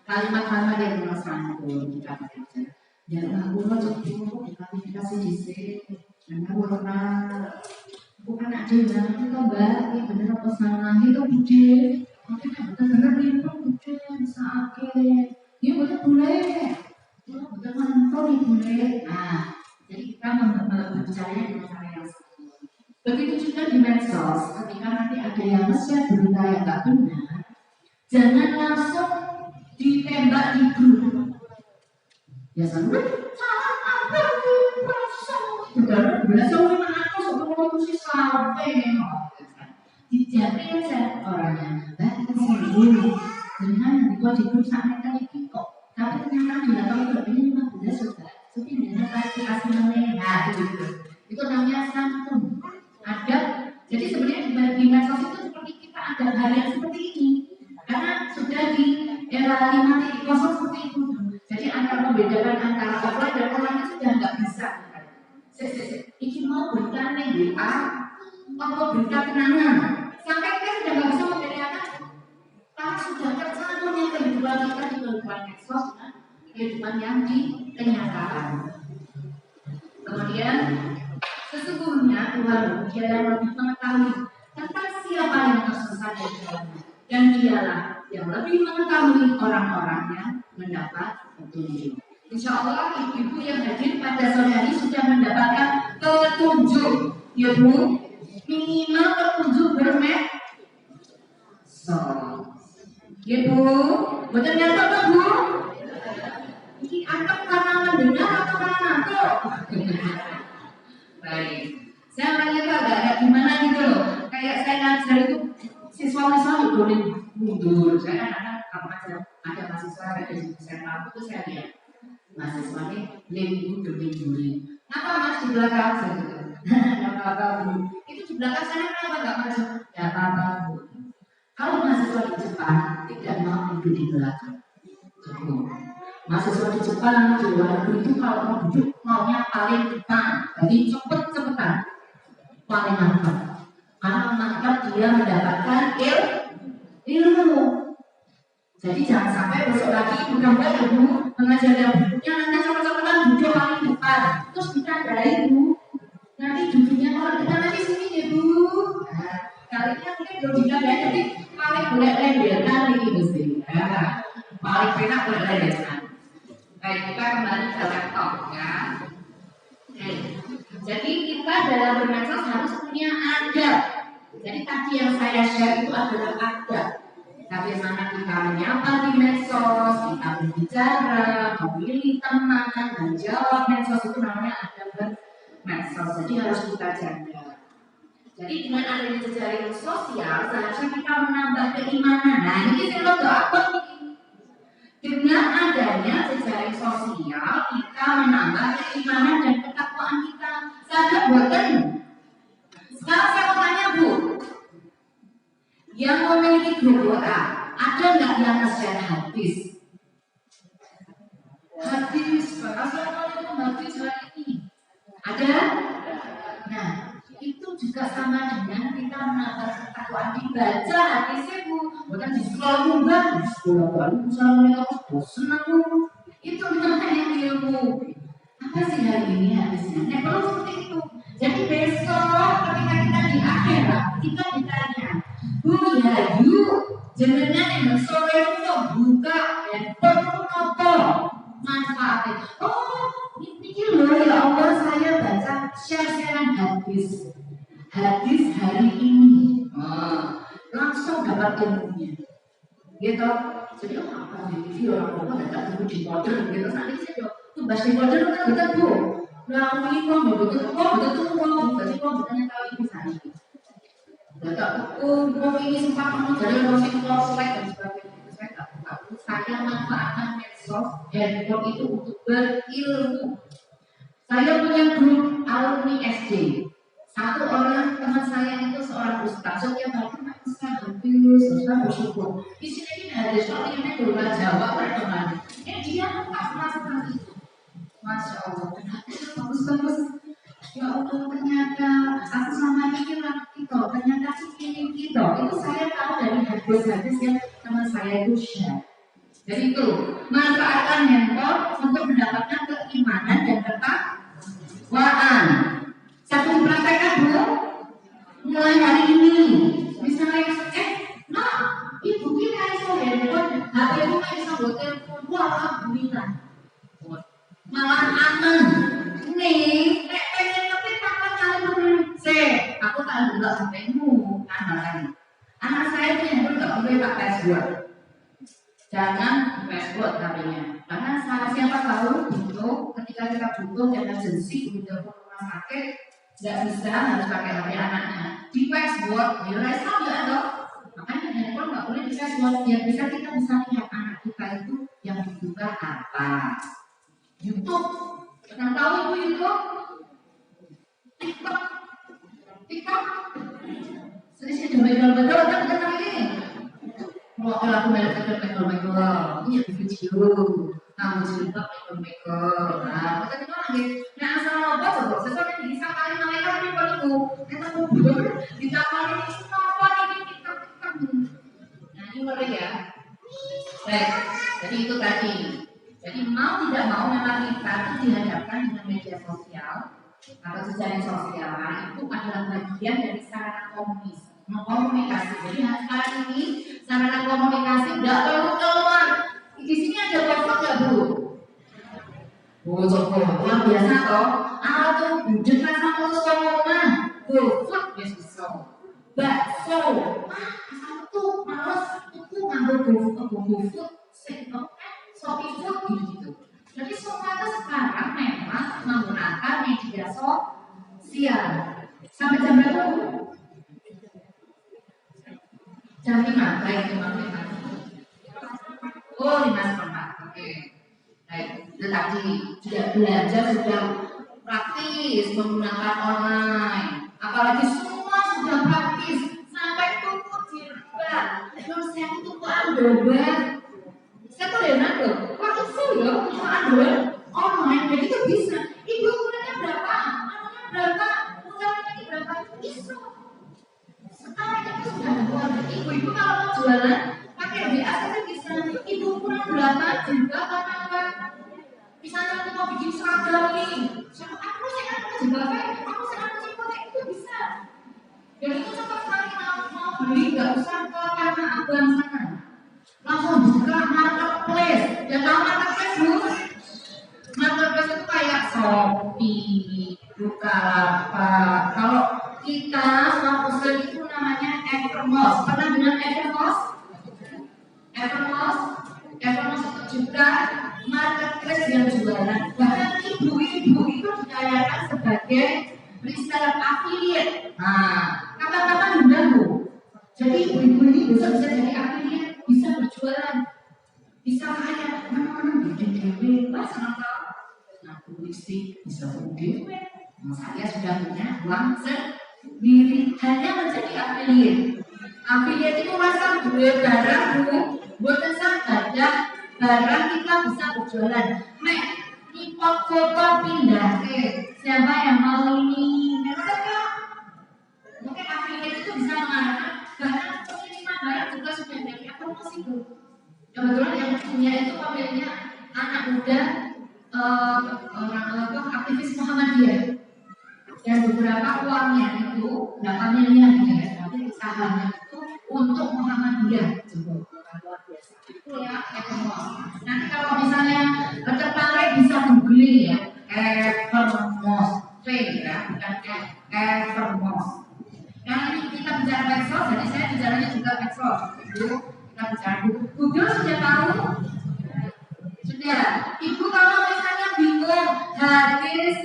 kalimat-kalimat yang santun kita baca. Dan aku mau coba dikasih di sini, karena bukan ada yang kita mbak, ini bener apa salah itu budi, tapi bener-bener itu budi bisa akhir, dia betul boleh, betul mantul boleh. Nah, jadi kita membicaranya dengan cara yang sama. Begitu juga di medsos, ketika nanti ada yang nge-share berita yang nggak benar, jangan langsung ditembak di grup. Ya sampai salah apa nih benar soalnya aku sebelum itu sih sampai dijamin aja orangnya dan sendiri dengan itu di grup sana kali kok tapi ternyata di belakang itu ini 15 sudah tapi dengan klarifikasi mengenai itu namanya santun adab. Jadi sebenarnya di medsos itu seperti kita ada hal yang seperti ini karena sudah di era 5.0 seperti itu. Jadi antara membedakan antara offline dan online sudah nggak bisa. Ini mau berita nih WA, mau berita kenangan. Sampai kita sudah nggak bisa membedakan. Karena sudah tercantum yang kehidupan kita di kehidupan medsos, kehidupan yang di kenyataan. Kemudian sesungguhnya Tuhan Dia yang lebih mengetahui tentang siapa yang tersesat di dalamnya, dan Dialah yang lebih mengetahui orang-orang yang mendapat petunjuk. Insya Allah ibu-ibu yang hadir pada sore hari sudah mendapatkan petunjuk, ya Bu, minimal petunjuk bermedsos. Ya Bu, betul nyata apa Bu? Ini antum karena mendengar atau karena ngantuk? Baik, saya tanya Pak, agak gimana gitu loh. Kayak saya ngajar itu siswa-siswa boleh mundur. Saya kan ada mahasiswa ada di SMA itu saya lihat mahasiswanya minggu demi minggu. Kenapa Mas di belakang saya gitu? Nggak apa-apa Bu. Itu di belakang sana kenapa nggak masuk? Nggak apa-apa Bu. Kalau mahasiswa di Jepang tidak mau duduk di belakang. Mahasiswa di Jepang di luar negeri itu kalau mau duduk maunya paling depan. Jadi cepet-cepetan paling mantap. Karena mantap dia mendapatkan ilmu. Jadi jangan sampai besok lagi mudah-mudahan ibu mengajar yang berikutnya nanti cepet-cepetan duduk paling depan. Terus kita ada ibu nanti duduknya kalau kita nanti sini ya Bu. Nah, kali ini mungkin belum dikatakan jadi paling boleh lendetan ini mesti. Paling enak boleh lendetan. Baik, kita kembali ke laptop ya. Jadi kita dalam bermedsos harus punya adab. Jadi tadi yang saya share itu adalah adab. Bagaimana kita menyapa di medsos, kita berbicara, memilih teman, menjawab medsos itu namanya adab bermedsos. Jadi harus kita jaga. Jadi dengan adanya jejaring sosial, seharusnya kita menambah keimanan. Nah ini saya mau apa nih? Dengan adanya jejaring sosial, kita menambah keimanan dan ketakwaan kita. Sadar buatan. Sekarang saya mau tanya Bu, yang memiliki grup WA, ada nggak yang nge-share hadis? Hadis, Assalamualaikum hadis hari ini. Ada? Nah, itu juga sama dengan kita menambah ketakwaan dibaca hadisnya Bu. Bukan di sekolah munggah, di sekolah baru, misalnya bosan aku. Itu namanya ilmu. Apa sih hari ini hadisnya? Nah, kalau seperti itu. Jadi besok ketika kita di akhirat, kita ditanya, Bu ya yuk, jenengan yang sore itu buka handphone nopo manfaatnya. Oh, ini loh ya Allah saya baca share-sharean hadis hari ini. Langsung dapat ilmunya. Gitu. Jadi apa di TV orang dapat ilmu di modern gitu. Nanti saya tuh bahasa modern kan betul Bu. Nah, ini kok betul berarti kok bertanya tahu ini saya. Betul, ini sempat menjadi proses slide dan sebagainya. Saya tak tahu. Saya manfaatkan medsos handphone itu untuk berilmu. Saya punya grup alumni SD. Satu orang teman saya itu seorang ustaz. Setiap hari saya hampir sudah bersyukur. Di sini ini ada soal ini berupa Jawa teman. Dia tak merasakan itu. Masya Allah, bagus-bagus. Ya Allah, ternyata aku sama ini kita, ternyata ini kita. Itu saya tahu dari hadis-hadis yang teman saya itu share. Jadi itu, manfaatkan handphone untuk mendapatkan keimanan dan ketakwaan. Satu dipraktekkan belum? Mulai hari ini, misalnya, ibu kita iso handphone, HP itu iso buat telepon, wah alhamdulillah. Malah aman. Nih, pengen ngetik tangan kalian aku tak buka HP-mu, anak saya itu handphone nggak boleh pakai password. Jangan password HP-nya, karena siapa tahu butuh, ketika kita butuh emergency butuh rumah sakit, nggak bisa harus pakai HP anaknya. Di password, ya rasa nggak ada. Makanya handphone nggak boleh di password. Yang bisa kita bisa lihat anak kita itu yang dibuka apa. YouTube, pernah tahu itu YouTube? TikTok. Sedikit betul kita ini. Kalau aku balik ke betul, ini video. Kamu cerita betul. Nah, kita lagi. Nah, asal apa coba? Sesuatu yang bisa kali mereka ini perlu. Kita kubur, ditawari ini apa ini kita. Nah, ini boleh ya. Baik, jadi itu tadi. Jadi mau tidak mau memang kita itu dihadapkan dengan media sosial atau jejaring sosial itu adalah bagian dari sarana komunikasi. Jadi sekarang ini sarana komunikasi tidak perlu keluar. Di sini ada WhatsApp nggak Bu? Oh coba luar biasa toh. Atau bujuk rasa terus ngomong GoFood ya bisa. Bakso, satu males itu ngambil GoFood, Shopee Food gitu. Jadi semua itu sekarang memang menggunakan media sosial. Sampai jam berapa? Jam 5, baik jam 5. Oh 5:04, oke. Baik, itu tadi sudah belajar, sudah praktis menggunakan online. Apalagi semua sudah praktis sampai tuku jilbab. Terus saya tuku underwear. Saya tuh udah nado, kok itu ya, cuma underwear online, jadi itu bisa. Ibu ukurannya berapa? Anunya berapa? Ukurannya ini berapa? Bisa. Sekarang itu sudah ada. Ibu-ibu kalau mau jualan pakai WA saja bisa. Ibu ukuran berapa? Juga apa? Misalnya aku mau bikin seragam nih, aku sekarang itu bisa. Dan itu cepat sekali kalau mau beli, nggak usah ke tanah abang sana. Langsung buka marketplace. Ya tahu marketplace Bu? Marketplace itu kayak Shopee, Bukalapak. Kalau kita orang Muslim itu namanya Evermost. Pernah dengar Evermost? Evermost itu juga marketplace yang jualan. Bahkan ibu-ibu itu dicayakan sebagai reseller affiliate. Nah, kata-kata mudah Bu. Jadi ibu-ibu ini bisa jadi affiliate, bisa berjualan, bisa kaya, mana-mana bikin dewe, pasang tahu. Nah, listrik bisa dewe. Saya sudah punya uang sendiri, hanya menjadi affiliate. Affiliate itu rasa dua barang Bu, buatan saja barang kita bisa berjualan. Mek, ini foto pindah ke siapa yang mau ini? Memang mungkin affiliate itu bisa mengatakan bahkan pengiriman barang juga sudah dari promosi Bu. Kebetulan yang punya itu pemiliknya anak muda orang aktivis Muhammadiyah. Dan beberapa uangnya itu 8 miliar ya, tapi sahamnya itu untuk Muhammadiyah. Luar biasa. Itu ya Evermost. Nanti kalau misalnya tertarik bisa googling ya, Evermost, ya, bukan Evermost. Yang ini kita bicara medsos, jadi saya bicaranya juga medsos. Itu kita bicara Google sudah tahu? Sudah. Ibu kalau misalnya bingung hadis,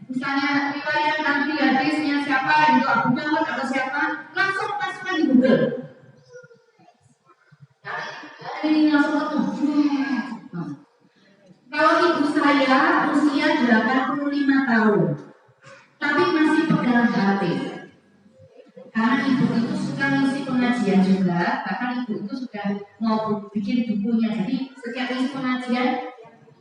misalnya riwayat Nabi hadisnya siapa, itu Abu Dawud atau siapa, langsung masukkan di Google. Ini langsung ketemu. Kalau ibu saya usia 85 tahun, tapi masih pegang HP. Karena ibu itu suka ngisi pengajian pengajian juga, bahkan ibu itu sudah mau bikin bukunya. Jadi setiap isi pengajian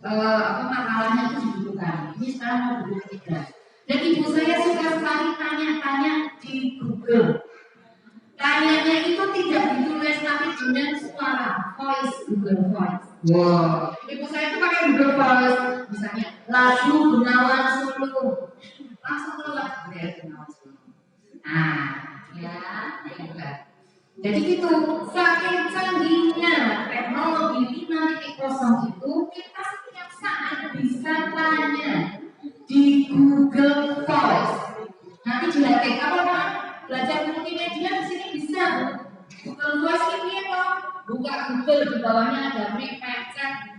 makalahnya itu dibukukan. Ini sekarang mau buku ketiga. Dan ibu saya suka sekali tanya-tanya di Google. Tanyanya itu tidak ditulis tapi dengan suara, voice, Google Voice. Wow. Ibu saya itu pakai Google Voice, misalnya lagu Bengawan Solo, langsung keluar dari Bengawan Solo. Nah, ya, hebat. Jadi itu saking canggihnya teknologi 5.0 itu kita setiap saat bisa tanya di Google Voice. Nanti dilatih apa belajar multimedia di sini bisa. Google Voice ini apa? Buka Google, di bawahnya ada mic, pencet.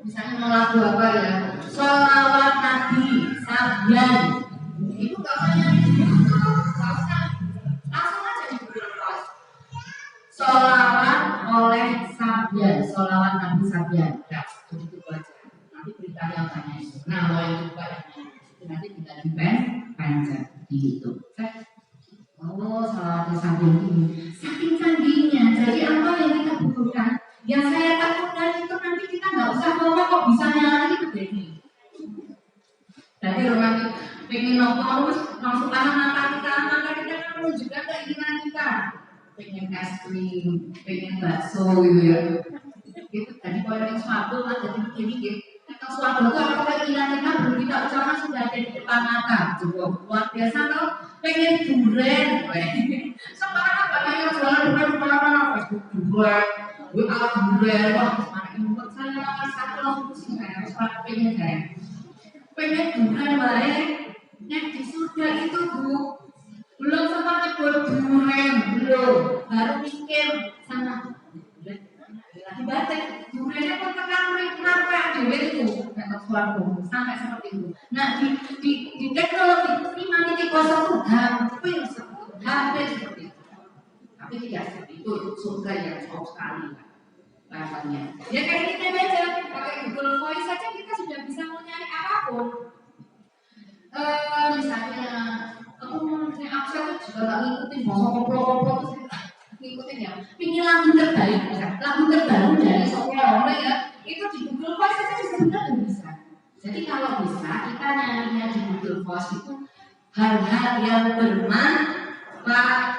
Misalnya mau lagu apa ya? Sholawat Nabi Sabyan. Itu nggak usah nyari di YouTube, nggak usah. Langsung aja di Google Voice. Sholawat oleh Sabyan, sholawat Nabi Sabyan. Ya, begitu aja. Nanti beritanya tanya itu. Nah, mau yang buka yang nanti kita di pencet di YouTube. Oh, sholawat Sabyan ini saking canggihnya. Jadi apa yang kita butuhkan? Yang saya takutkan itu nanti kita nggak usah ngomong kok bisa nyari begini. Jadi romantis pengen nongkrong terus langsung mata kita kan menunjukkan keinginan kita. Pengen es krim, pengen bakso gitu ya. Itu tadi poin suatu kan jadi begini gitu. Atau suatu itu apa keinginan kita belum kita ucapkan sudah ada di depan mata. Coba luar biasa loh. Pengen durian, sekarang banyak yang jualan durian kemana-mana, Facebook durian, WA durian, wah mana input saya satu langsung pusing saya, sekarang pengen durian baik, yang di surga itu belum sempat nyebut durian, belum, baru mikir sama di batik, duriannya pun kenapa durian itu, kata suaraku, sampai seperti itu. Nah di teknologi 5.0 itu hampir seperti itu, tapi tidak seperti itu surga yang jauh sekali rasanya. Ya kayak kita aja pakai Google Voice saja kita sudah bisa mencari apapun. Misalnya aku mau nyari absen juga nggak ngikutin bahasa koplo-koplo terus ngikutin ya. Pilih lagu terbaik, lagu terbaru dari sekolah ya itu di Google Voice saja sebenarnya bisa. Jadi kalau bisa kita nyarinya di Google Voice itu hal-hal yang bermanfaat,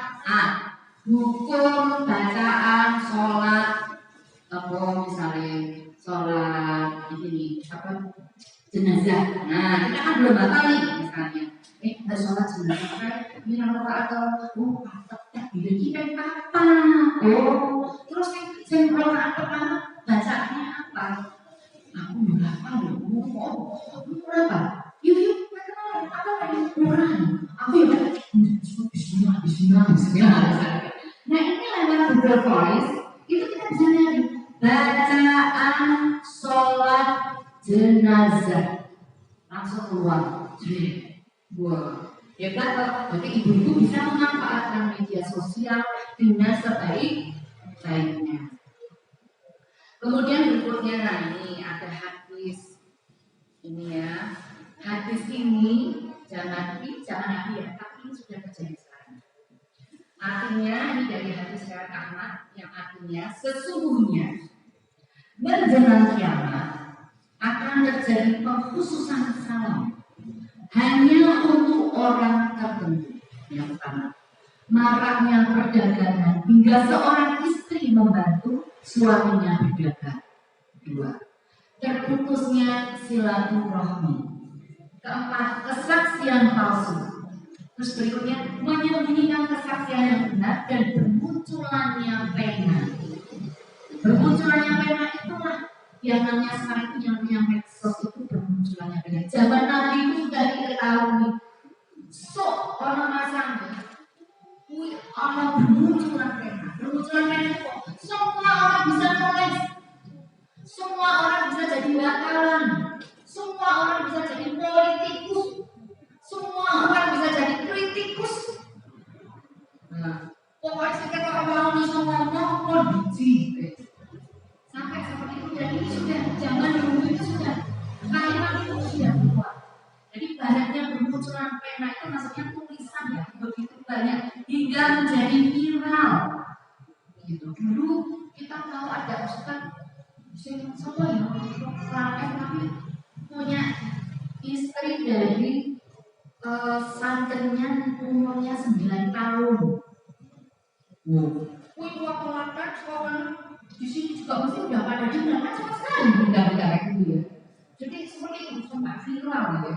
hukum, bacaan, sholat, apa misalnya sholat ini apa jenazah. Nah kita kan belum batal nih misalnya, harus sholat jenazah kan, ini atau tak bila kita apa? Terus saya rokaat pertama bacaannya apa? Aku berapa loh? Berapa? Yuk, apa lagi kurang? Aku ya, Bismillah. Nah ini lewat Google Voice itu kita bisa nyari bacaan sholat jenazah langsung keluar. Wah, hebat loh. Jadi ibu-ibu bisa memanfaatkan media sosial dengan sebaik-baiknya. Kemudian berikutnya, nah ini ada hadis ini ya. Hadis ini jangan nabi ya, tapi ini sudah terjadi sekarang. Artinya ini dari hadis riwayat Ahmad yang artinya sesungguhnya menjelang kiamat akan terjadi pengkhususan salam hanya untuk orang tertentu. Yang pertama, maraknya perdagangan hingga seorang istri membantu suaminya berdagang. 2. Terputusnya silaturahmi. 4. Kesaksian palsu. Terus berikutnya menyembunyikan kesaksian yang benar dan bermunculannya pena. Bermunculannya pena itulah yang namanya sekarang itu yang namanya medsos itu bermunculannya pena. Zaman Nabi itu sudah diketahui. Orang masang orang bermunculan pena. Bermunculan pena itu semua orang bisa nulis, semua orang bisa jadi wartawan, semua orang bisa jadi politikus, semua orang bisa jadi kritikus. Nah, pokoknya kita kalau mau ngomong kondisi sampai seperti itu. Dan ini sudah zaman dulu itu sudah kalimat itu sudah keluar. Jadi banyaknya bermunculan pena itu maksudnya tulisan ya begitu banyak hingga menjadi viral. Gitu. Dulu kita tahu ada ustaz siapa ya, tapi punya istri dari santrinya umurnya 9 tahun. Wih, waktu makan sekolah di sini juga pasti udah pada dengar kan sama sekali benda-benda kayak gitu ya. Jadi seperti itu sempat viral gitu.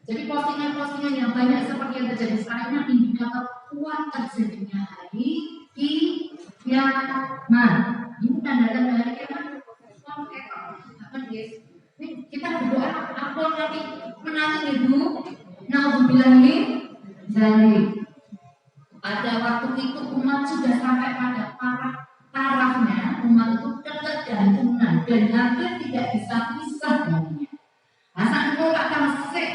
Jadi postingan-postingan yang banyak seperti yang terjadi sekarang ini indikator kuat terjadinya hari kiamat. Ini tanda-tanda hari kiamat. Kita berdoa apa nanti menangi ibu. Nauzubillahi dari pada waktu itu umat sudah sampai pada tarafnya, umat itu ketergantungan dan hampir tidak bisa pisah darinya. Asal itu akan sek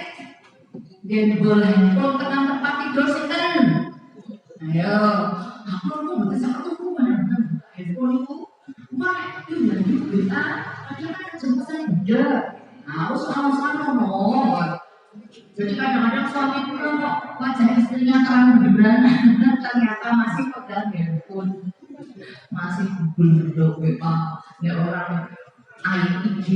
gembel handphone tekan tempat tidur sinten. Ayo, aku mau betul satu hubungan dengan handphone itu. Mana itu yang kita ada kan jemputan beda. Harus sama-sama ngomong. Jadi kadang-kadang suami pulang kok wajah istrinya terang-terang, ternyata masih pegang handphone, masih google WA, ya orang IG,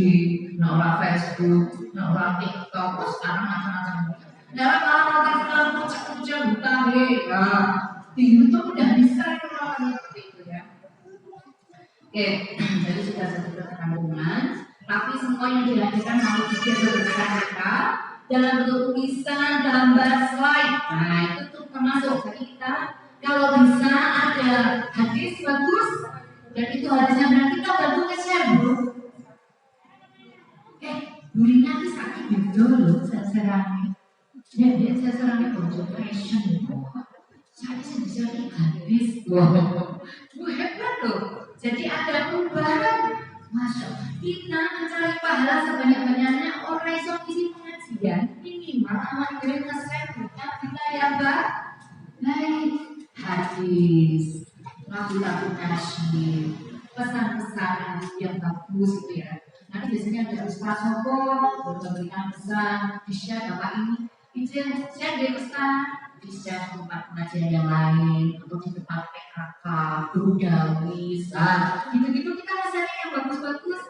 orang Facebook, orang TikTok, sekarang macam-macam. Ya kalau nonton kucing buta deh, ya di YouTube udah bisa kalau seperti itu ya. Oke, jadi sudah satu ketergantungan, tapi semua yang dilakukan harus diberikan mereka dalam bentuk tulisan, gambar, slide. Nah itu tuh termasuk. Jadi kita kalau bisa ada hadis bagus dan itu hadisnya benar, kita bantu nge-share bro. Durinya tuh sakit gitu loh, seserangnya. Dia seserangnya bocor fashion. Saya bisa nih hadis. Wow, hebat loh. Jadi ada perubahan. Masya Allah, kita mencari pahala sebanyak-banyaknya orang yang isi pengajian minimal amat kirim nge-share kita yang baik, hadis, lagu-lagu nasyid, pesan-pesan yang bagus gitu ya. Nanti biasanya ada Ustaz Sopo memberikan pesan, di-share bapak ini, di-share deh Ustaz, di-share tempat pengajian yang lain, atau di tempat PKK, Budawis, gitu-gitu kita rasanya yang bagus-bagus.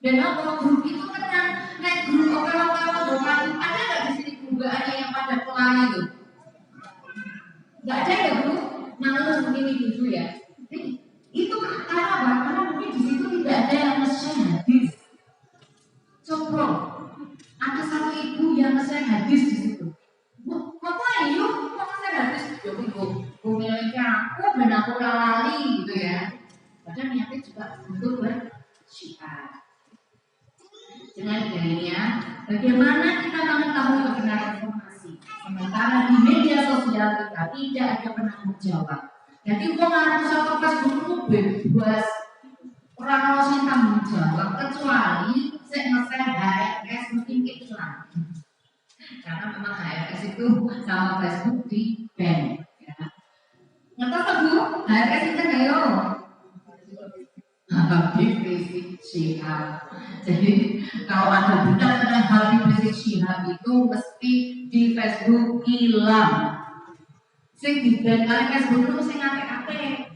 Dan kalau grup itu tenang, naik grup orang-orang doang, ada nggak di sini keluarga yang pada pelan itu? Nggak ada ya bro, malu mungkin gitu ya. Jadi, itu karena mungkin di situ tidak ada yang nge-share hadis. Coba ada satu ibu yang nge-share hadis di situ. Ngapain yuk? Kok nge-share hadis? Ya aku memiliki aku dan aku lali gitu ya. Padahal niatnya juga untuk bersyiar. Dengan dirinya, bagaimana kita mengetahui kebenaran informasi? Sementara di media sosial kita tidak ada penanggung jawab. Jadi orang harus satu Facebook itu bebas, orang harus tanggung jawab kecuali saya nge-share HRS mungkin iklan. Karena memang HRS itu sama Facebook di ban. Ya. Ngerti tak bu? HRS itu ayo. Habib Rizik Syihab. Jadi kalau ada berita tentang Habib Rizik Syihab itu mesti di Facebook hilang. Sing di-ban kali Facebook itu sing apik-apik.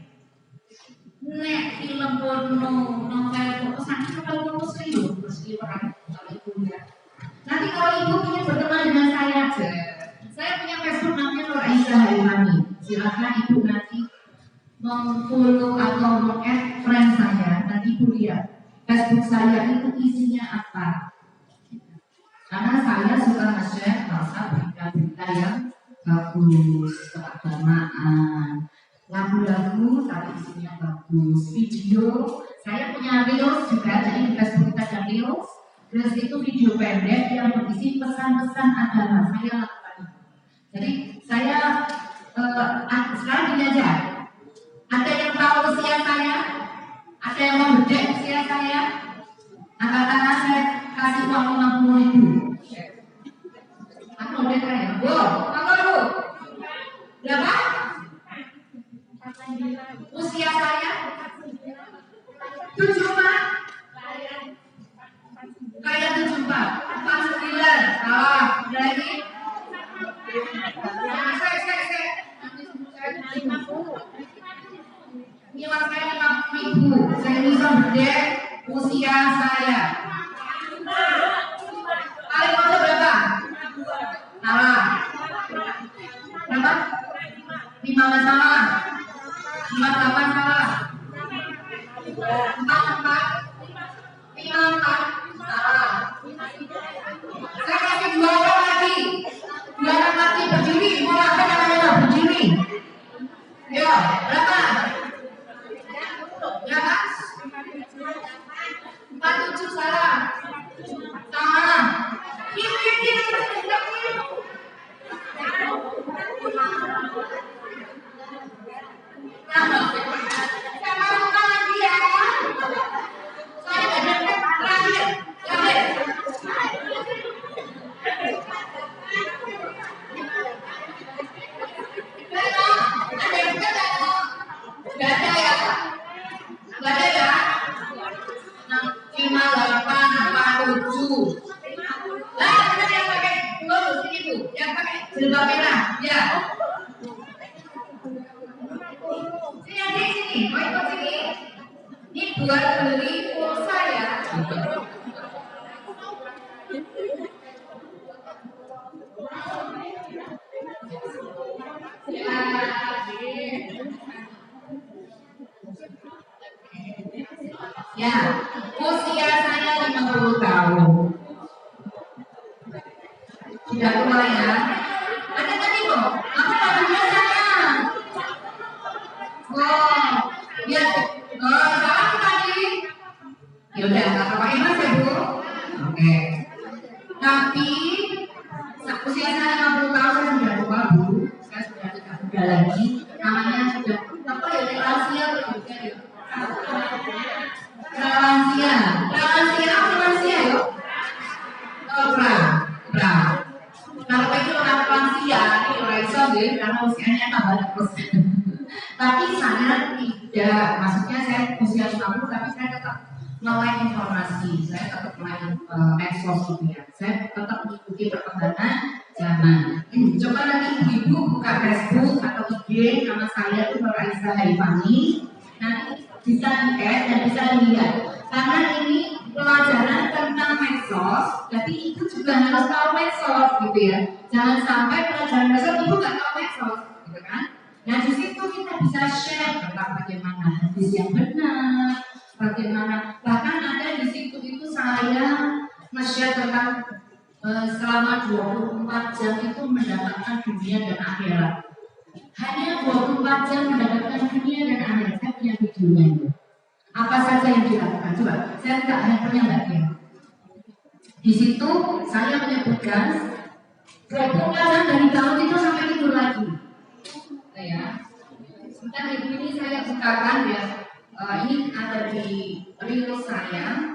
Nek film porno, novel porno, sakit kalau porno serius, mesti orang kalau ibu ya. Nanti kalau ibu ingin berteman dengan saya punya Facebook namanya Nur Aisyah Harimani. Silakan ibu nanti meng-follow atau meng-add friend saya, nanti ibu lihat Facebook saya itu isinya apa. Karena saya suka nge-share berita-berita yang bagus, keagamaan, lagu-lagu tapi isinya bagus, video. Saya punya reels juga, jadi di Facebook kita ada reels. Reels itu video pendek yang berisi pesan-pesan agama. Saya lakukan itu. Jadi saya sekarang gini aja. Ada yang tahu usia saya? Ada yang mau bedek usia saya? Katakanlah saya kasih uang 50.000. Aku udah kaya. Bu, apa bu? Berapa? Usia saya 74. Kayak 74. 49. Salah. Lagi. Saya. Nilai saya 50.000. Saya bisa gede usia saya. Paling kode berapa? Salah. Berapa? 5 salah. 48 salah. 44. 54 salah. Saya kasih 2 orang lagi. 2 orang lagi berdiri. Mau apa namanya berdiri? Ya, berapa? Berapa? 47 salah. Salah. Ini. Jilbab merah, ya. Sini adik sini, mau ikut sini. Ini buat beli pulsa ya. Ya, usia saya 50 tahun. Sudah tua ya. Ada tadi loh, apa lagunya saya? Oh, ya, salah tadi. Ya udah, nggak apa-apa mas ya bu. Oke. Tapi usia saya 50 tahun saya sudah tua bu. Saya sudah tidak muda lagi. Namanya sudah apa ya? Lansia begitu ya. Lansia yuk. Pra. Kalau itu orang lansia, ini orang iso deh, karena usianya tambah terus. Tapi saya tidak, maksudnya saya usia 50, tapi saya tetap melek informasi, saya tetap melek medsos gitu ya. Saya tetap mengikuti perkembangan zaman. Coba nanti ibu buka Facebook atau IG, nama saya itu Raisa Haifani. Nanti bisa lihat dan bisa lihat. Karena ini pelajaran tentang medsos, jadi ibu juga harus tahu medsos gitu ya. Jangan sampai pelajaran medsos ibu nggak tahu medsos, gitu kan? Nah di situ kita bisa share tentang bagaimana hadis yang benar, bagaimana bahkan ada di situ itu saya nge-share tentang selama 24 jam itu mendapatkan dunia dan akhirat. Hanya 24 jam mendapatkan dunia dan akhirat. Saya punya videonya itu. Apa saja yang dilakukan? Coba, saya tidak hanya punya bagian. Di situ saya menyebutkan 24 jam dari bangun itu sampai tidur lagi. Ya, sebentar ini saya bukakan ya. Ini ada di Reels saya.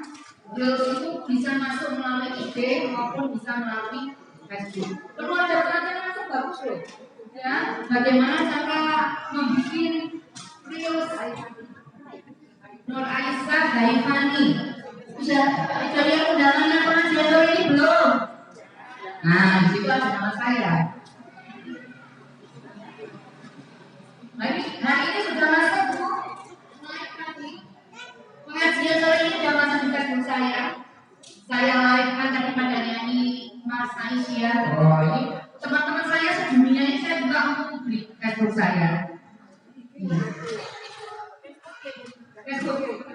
Reels itu bisa masuk melalui IG maupun bisa melalui Facebook. Perlu ada pelajaran yang bagus loh. Ya, bagaimana cara membuat Reels Nur Aisyah Haifani. Sudah lihat undangannya pengajian ini belum? Nah, di situ ada nama saya. Nah ini sudah masuk bu. Pengajian sore ini sudah masuk di Facebook saya. Saya live kan tadi pada nyanyi Mas Aisyah. Oh ini teman-teman saya sedunia ini saya juga untuk publik Facebook saya. Facebook.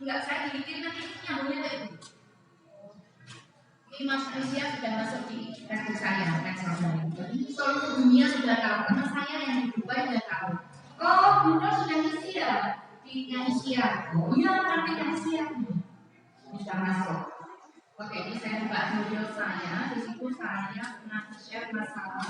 Enggak, saya bikin nanti nyambungnya kayak itu. Ini Mas Aisyah sudah masuk di Facebook saya, jadi seluruh dunia sudah tahu, karena saya yang di Dubai sudah tahu. Oh, Bunda sudah ngisi ya di Indonesia. Oh iya, nanti Indonesia sudah masuk. Oke, ini saya buka video saya. Di situ saya pernah share masalah.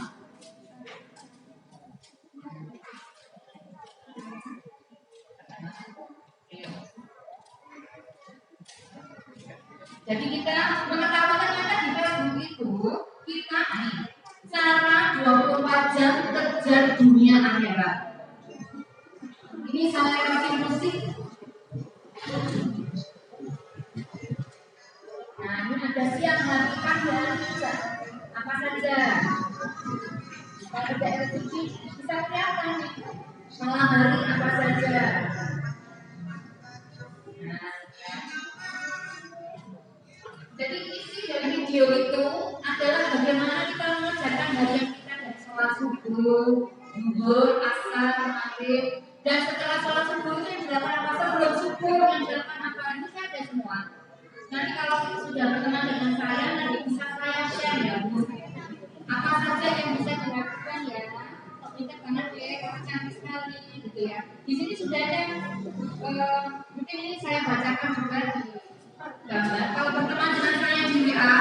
Jadi kita mengetahui ternyata di Facebook itu kita nih cara 24 jam kejar dunia akhirat. Ini saya kasih musik. Nah ini ada siang hari pagi hari juga. Apa saja? Kalau tidak LCD bisa kelihatan nih. Malam hari apa saja? Nah, jadi isi dari video itu adalah bagaimana kita mengerjakan harian kita dari sholat subuh, zuhur, asar, maghrib, dan setelah sholat subuh itu yang dilakukan apa? Sebelum subuh yang dilakukan apa? Ini saya ada semua. Nanti kalau sudah berkenan dengan saya, nanti bisa saya share ya Bu. Apa saja yang bisa dilakukan ya? Kita karena dia cantik sekali gitu ya. Di sini sudah ada, mungkin ini saya bacakan juga di gambar. Kalau berteman dengan saya di WA,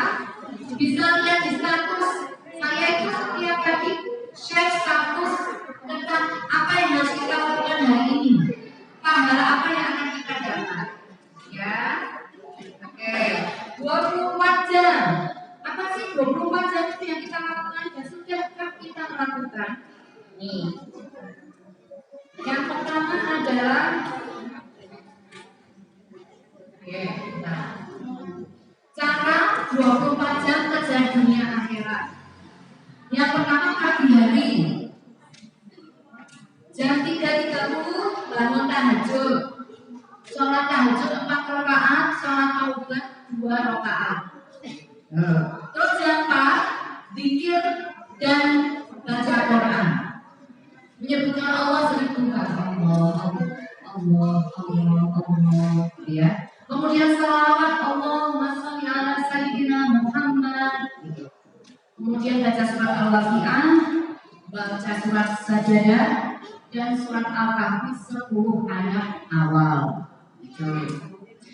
bisa lihat di status saya itu setiap pagi share status tentang apa yang harus kita lakukan hari ini, pahala apa yang akan kita dapat. Ya, oke. 24 jam. Apa sih 24 jam itu yang kita lakukan dan sudahkah kita melakukan? Nih. Yang pertama adalah nah, cara 24 jam kerja dunia akhirat. Yang pertama pagi hari jam 3.30 bangun tahajud, sholat tahajud 4 rakaat, sholat taubat 2 rakaat. Terus yang 4 zikir dan baca Quran, menyebutkan Allah 1000 kali. Allah, ya. Kemudian salawat Allahumma sholli ala sayyidina Muhammad. Kemudian baca surat Al-Waqi'ah, baca surat Sajadah, dan surat Al-Kahfi 10 ayat awal.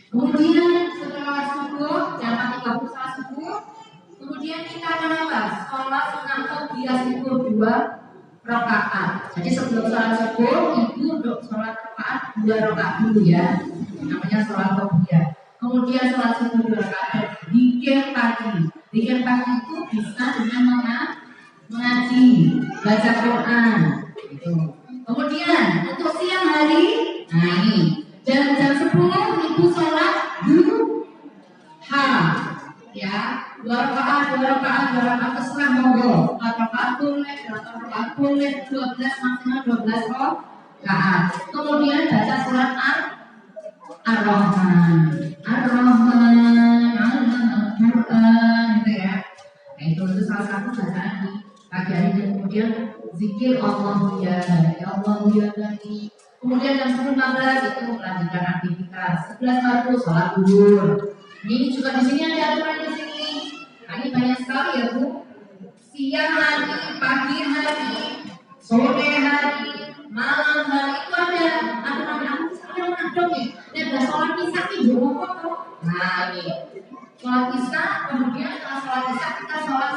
Kemudian setelah subuh, jam 4.30 salat subuh, kemudian kita akan sholat sunat taubiyah itu 2 rakaat. Jadi sebelum sholat subuh, ibu untuk sholat rakaat 2 rakaat dulu ya, namanya sholat taubiyah. Kemudian sholat subuh 2 rakaat. Zikir pagi. Zikir pagi itu bisa dengan mengaji, baca Quran. Gitu. Kemudian untuk siang hari, nah ini jam 10 ibu sholat duha, ya, 2 rakaat terserah monggo, 4 rakaat boleh, 8 rakaat boleh, 12 maksimal 12 rakaat. Kemudian baca surat Ar-Rahman, gitu ya. Nah, itu salah satu bacaan di pagi hari. Dan kemudian zikir Allah ya Bani. Kemudian jam 10.15 itu melanjutkan aktivitas. 11.40 sholat zuhur. Ini juga di sini ada aturan di sini. Nah, ini banyak sekali ya Bu. Siang hari, pagi hari, sore hari, malam hari itu ada aturan. Aku sekarang ada nih. Dan ada sholat isya nih jauh kok. Nah ini sholat isya, kemudian setelah sholat isya kita sholat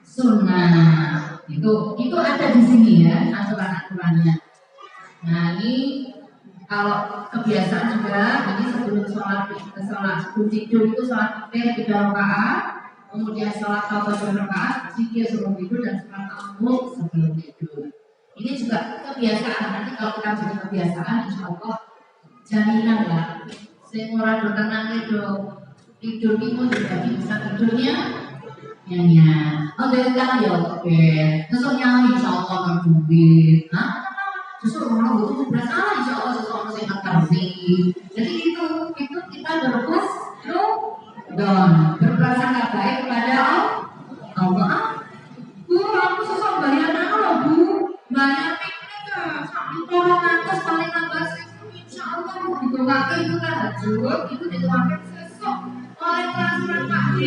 sunnah. Itu ada di sini ya aturan-aturannya. Nah ini kalau kebiasaan juga, ini sebelum sebelum tidur itu sholat 3 rakaat, kemudian sholat taubat 2 rakaat, zikir sebelum tidur dan sholat al-mulk sebelum tidur. Ini juga kebiasaan. Nanti kalau kita jadi kebiasaan, insya Allah jaminan lah. Saya murah bertenang tidur itu juga bisa tidurnya nyanyi. Oh dari kan ya oke. Terus nyanyi insya Allah kan duit. Justru orang itu bersalah insya Allah sesuatu yang akan jadi itu kita berhus berprasangka baik kepada Allah. Bu, aku sosok bayar loh Bu, bayar piknik sampai orang atas paling nambah insya Allah begitu pakai itu tahajud itu dipakai sesok oleh peraturan Pak D.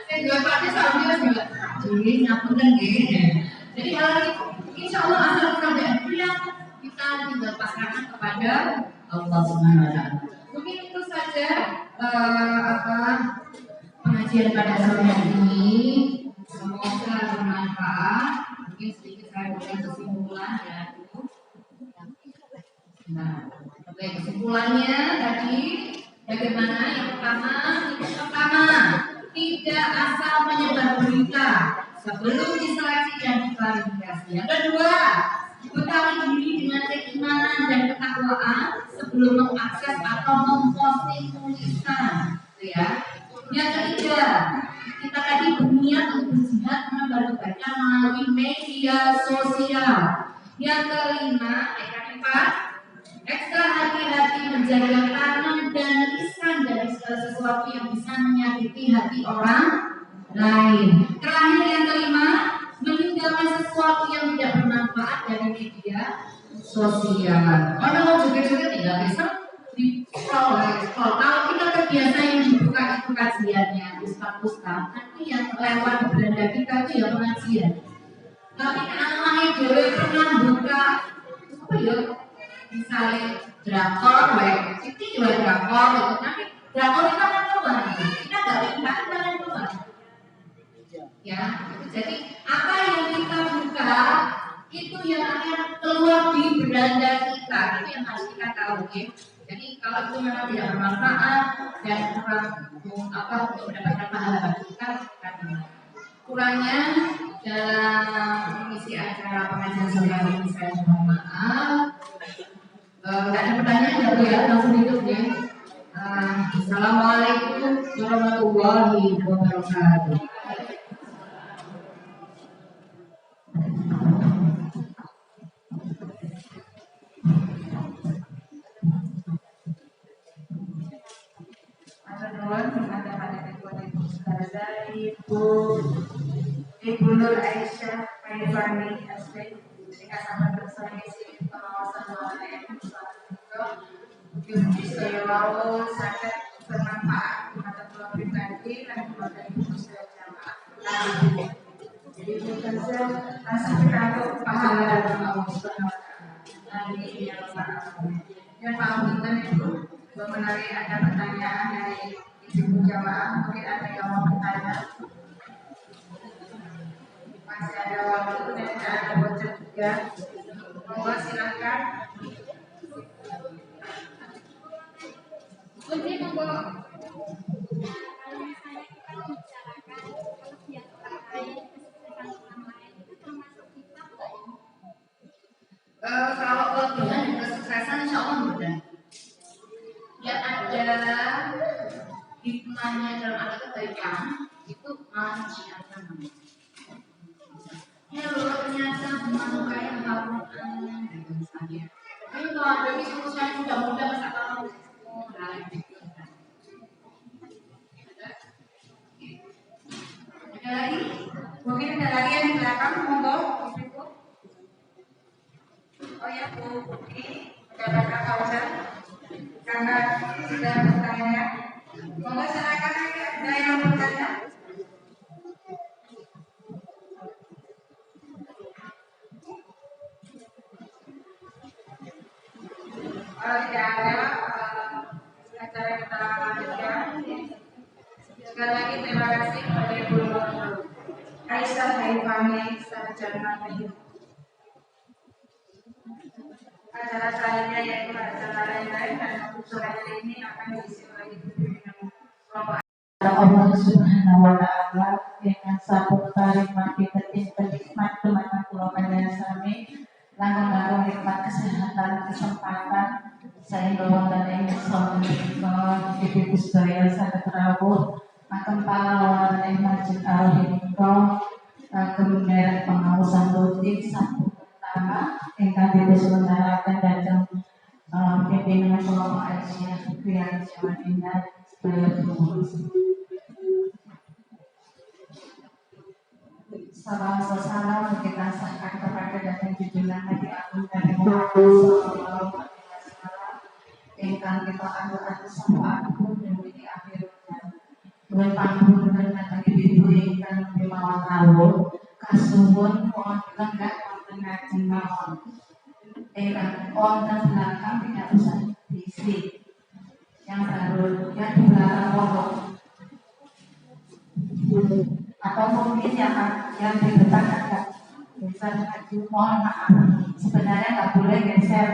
Saya juga Pak D sambil juga jadi ngapunten gini. Jadi hal itu insya Allah asal kita bilang kita tinggal pasrahkan kepada Allah Subhanahu Wa Taala. Mungkin itu saja pengajian pada sore hari ini. Semoga bermanfaat. Mungkin sedikit saya berikan kesimpulan ya. Nah, oke, kesimpulannya tadi bagaimana? Yang pertama, tidak asal menyebar berita sebelum diseleksi dan diklarifikasi. Yang kedua, bekali diri dengan keimanan dan ketakwaan sebelum mengakses atau memposting tulisan, ya. Yang ketiga, kita tadi berniat untuk berjihad menebar kebaikan melalui media sosial. Yang kelima, keempat, ekstra hati-hati menjaga tangan dan lisan dari segala sesuatu yang bisa menyakiti hati orang lain. Terakhir yang kelima, meninggalkan sesuatu yang tidak bermanfaat dari media sosial. Orang juga tidak bisa di scroll. Kalau kita terbiasa yang dibuka itu kajiannya, ustaz-ustaz, nanti yang lewat di beranda kita itu ya pengajian. Tapi anak-anak dulu pernah buka apa ya? Misalnya drakor, itu juga drakor, nanti drakor kita kan keluar, kita nggak lihat kita kan keluar. Ya, jadi apa yang kita buka itu yang akan keluar di beranda kita, itu yang harus kita tahu, ya. Jadi kalau itu memang tidak bermanfaat dan kurang untuk mendapatkan pahala bagi kita kurangnya dalam mengisi acara pengajian sore ini saya mohon maaf. Tidak ada pertanyaan ya, langsung hidup ya. Assalamualaikum warahmatullahi wabarakatuh. Ibu Nur Aisyah Maifani Asli dengan sama bersama isi pengawasan Ibu saya mau sangat bermanfaat mata keluar pribadi dan keluarga ibu saya jamaah. Jadi bukan langsung kita untuk pahala dari Allah Subhanahu Wa Taala. Ini yang dan pamitan itu mengenai ada pertanyaan dari ibu jamaah, mungkin ada yang mau bertanya. Masih ada waktu dan tidak ada bocor juga. Monggo silakan. Putri monggo. Kalau kelebihan dan kesuksesan insya Allah mudah. Yang ada hikmahnya dalam arti kebaikan itu malah menyiapkan namanya. Hello, ternyata teman kayak kamu gitu misalnya. Ini kalau ada itu saya mudah-mudah masa kamu Ada lagi? Mungkin ada lagi yang di belakang, monggo ibu. Oh ya Bu, ini mendapatkan voucher karena sudah bertanya. Monggo silakan ada yang bertanya. Kalau tidak ada, acara kita lanjutkan. Sekali lagi terima kasih kepada Ibu Aisyah Maifani Sarjana Teknik. Acara selanjutnya yaitu acara lain-lain dan untuk sore ini akan diisi oleh Ibu dengan kelompok Allah Subhanahu Wa Taala dengan sabuk tarik mati ketintel hikmat teman-teman keluarga sami langkah-langkah hikmat kesehatan kesempatan saya bawa dan ingin selamat ibu sedaya sangat terawuh akan pahlawan yang masjid Al-Hikmah kemudian pengawasan rutin sabuk pertama yang kami diselenggarakan dan pimpinan kelompok Aisyah Krian Jawa Timur salam kita sahkan kepada datang junjungan Nabi Agung dari Muhammad Sallallahu Alaihi Wasallam ingkang kita adu syafaat pun di akhir zaman panggung dengan datang ibu ingkang dimawon rawuh kasuwun mohon lenggah wonten ngaji mawon wonten belakang tidak usah diisi yang baru yang di belakang pondok atau mungkin yang di depan agak bisa maju mohon maaf sebenarnya nggak boleh geser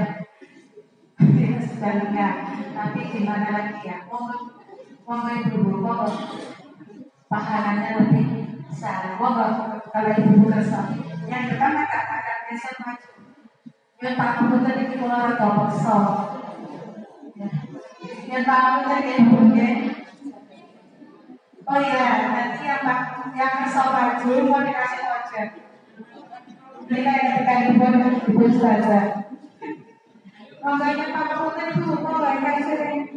sebenarnya tapi gimana lagi ya monggo ibu pahalanya lebih besar monggo kalau ibu kerja yang depan agak geser maju yang pak komputer itu keluar atau kosong yang pak komputer ibu oh iya nanti yang kesal maju mau dikasih voucher Mereka ketika ibu Ustazah. Makanya Pak Putri itu mau mereka sering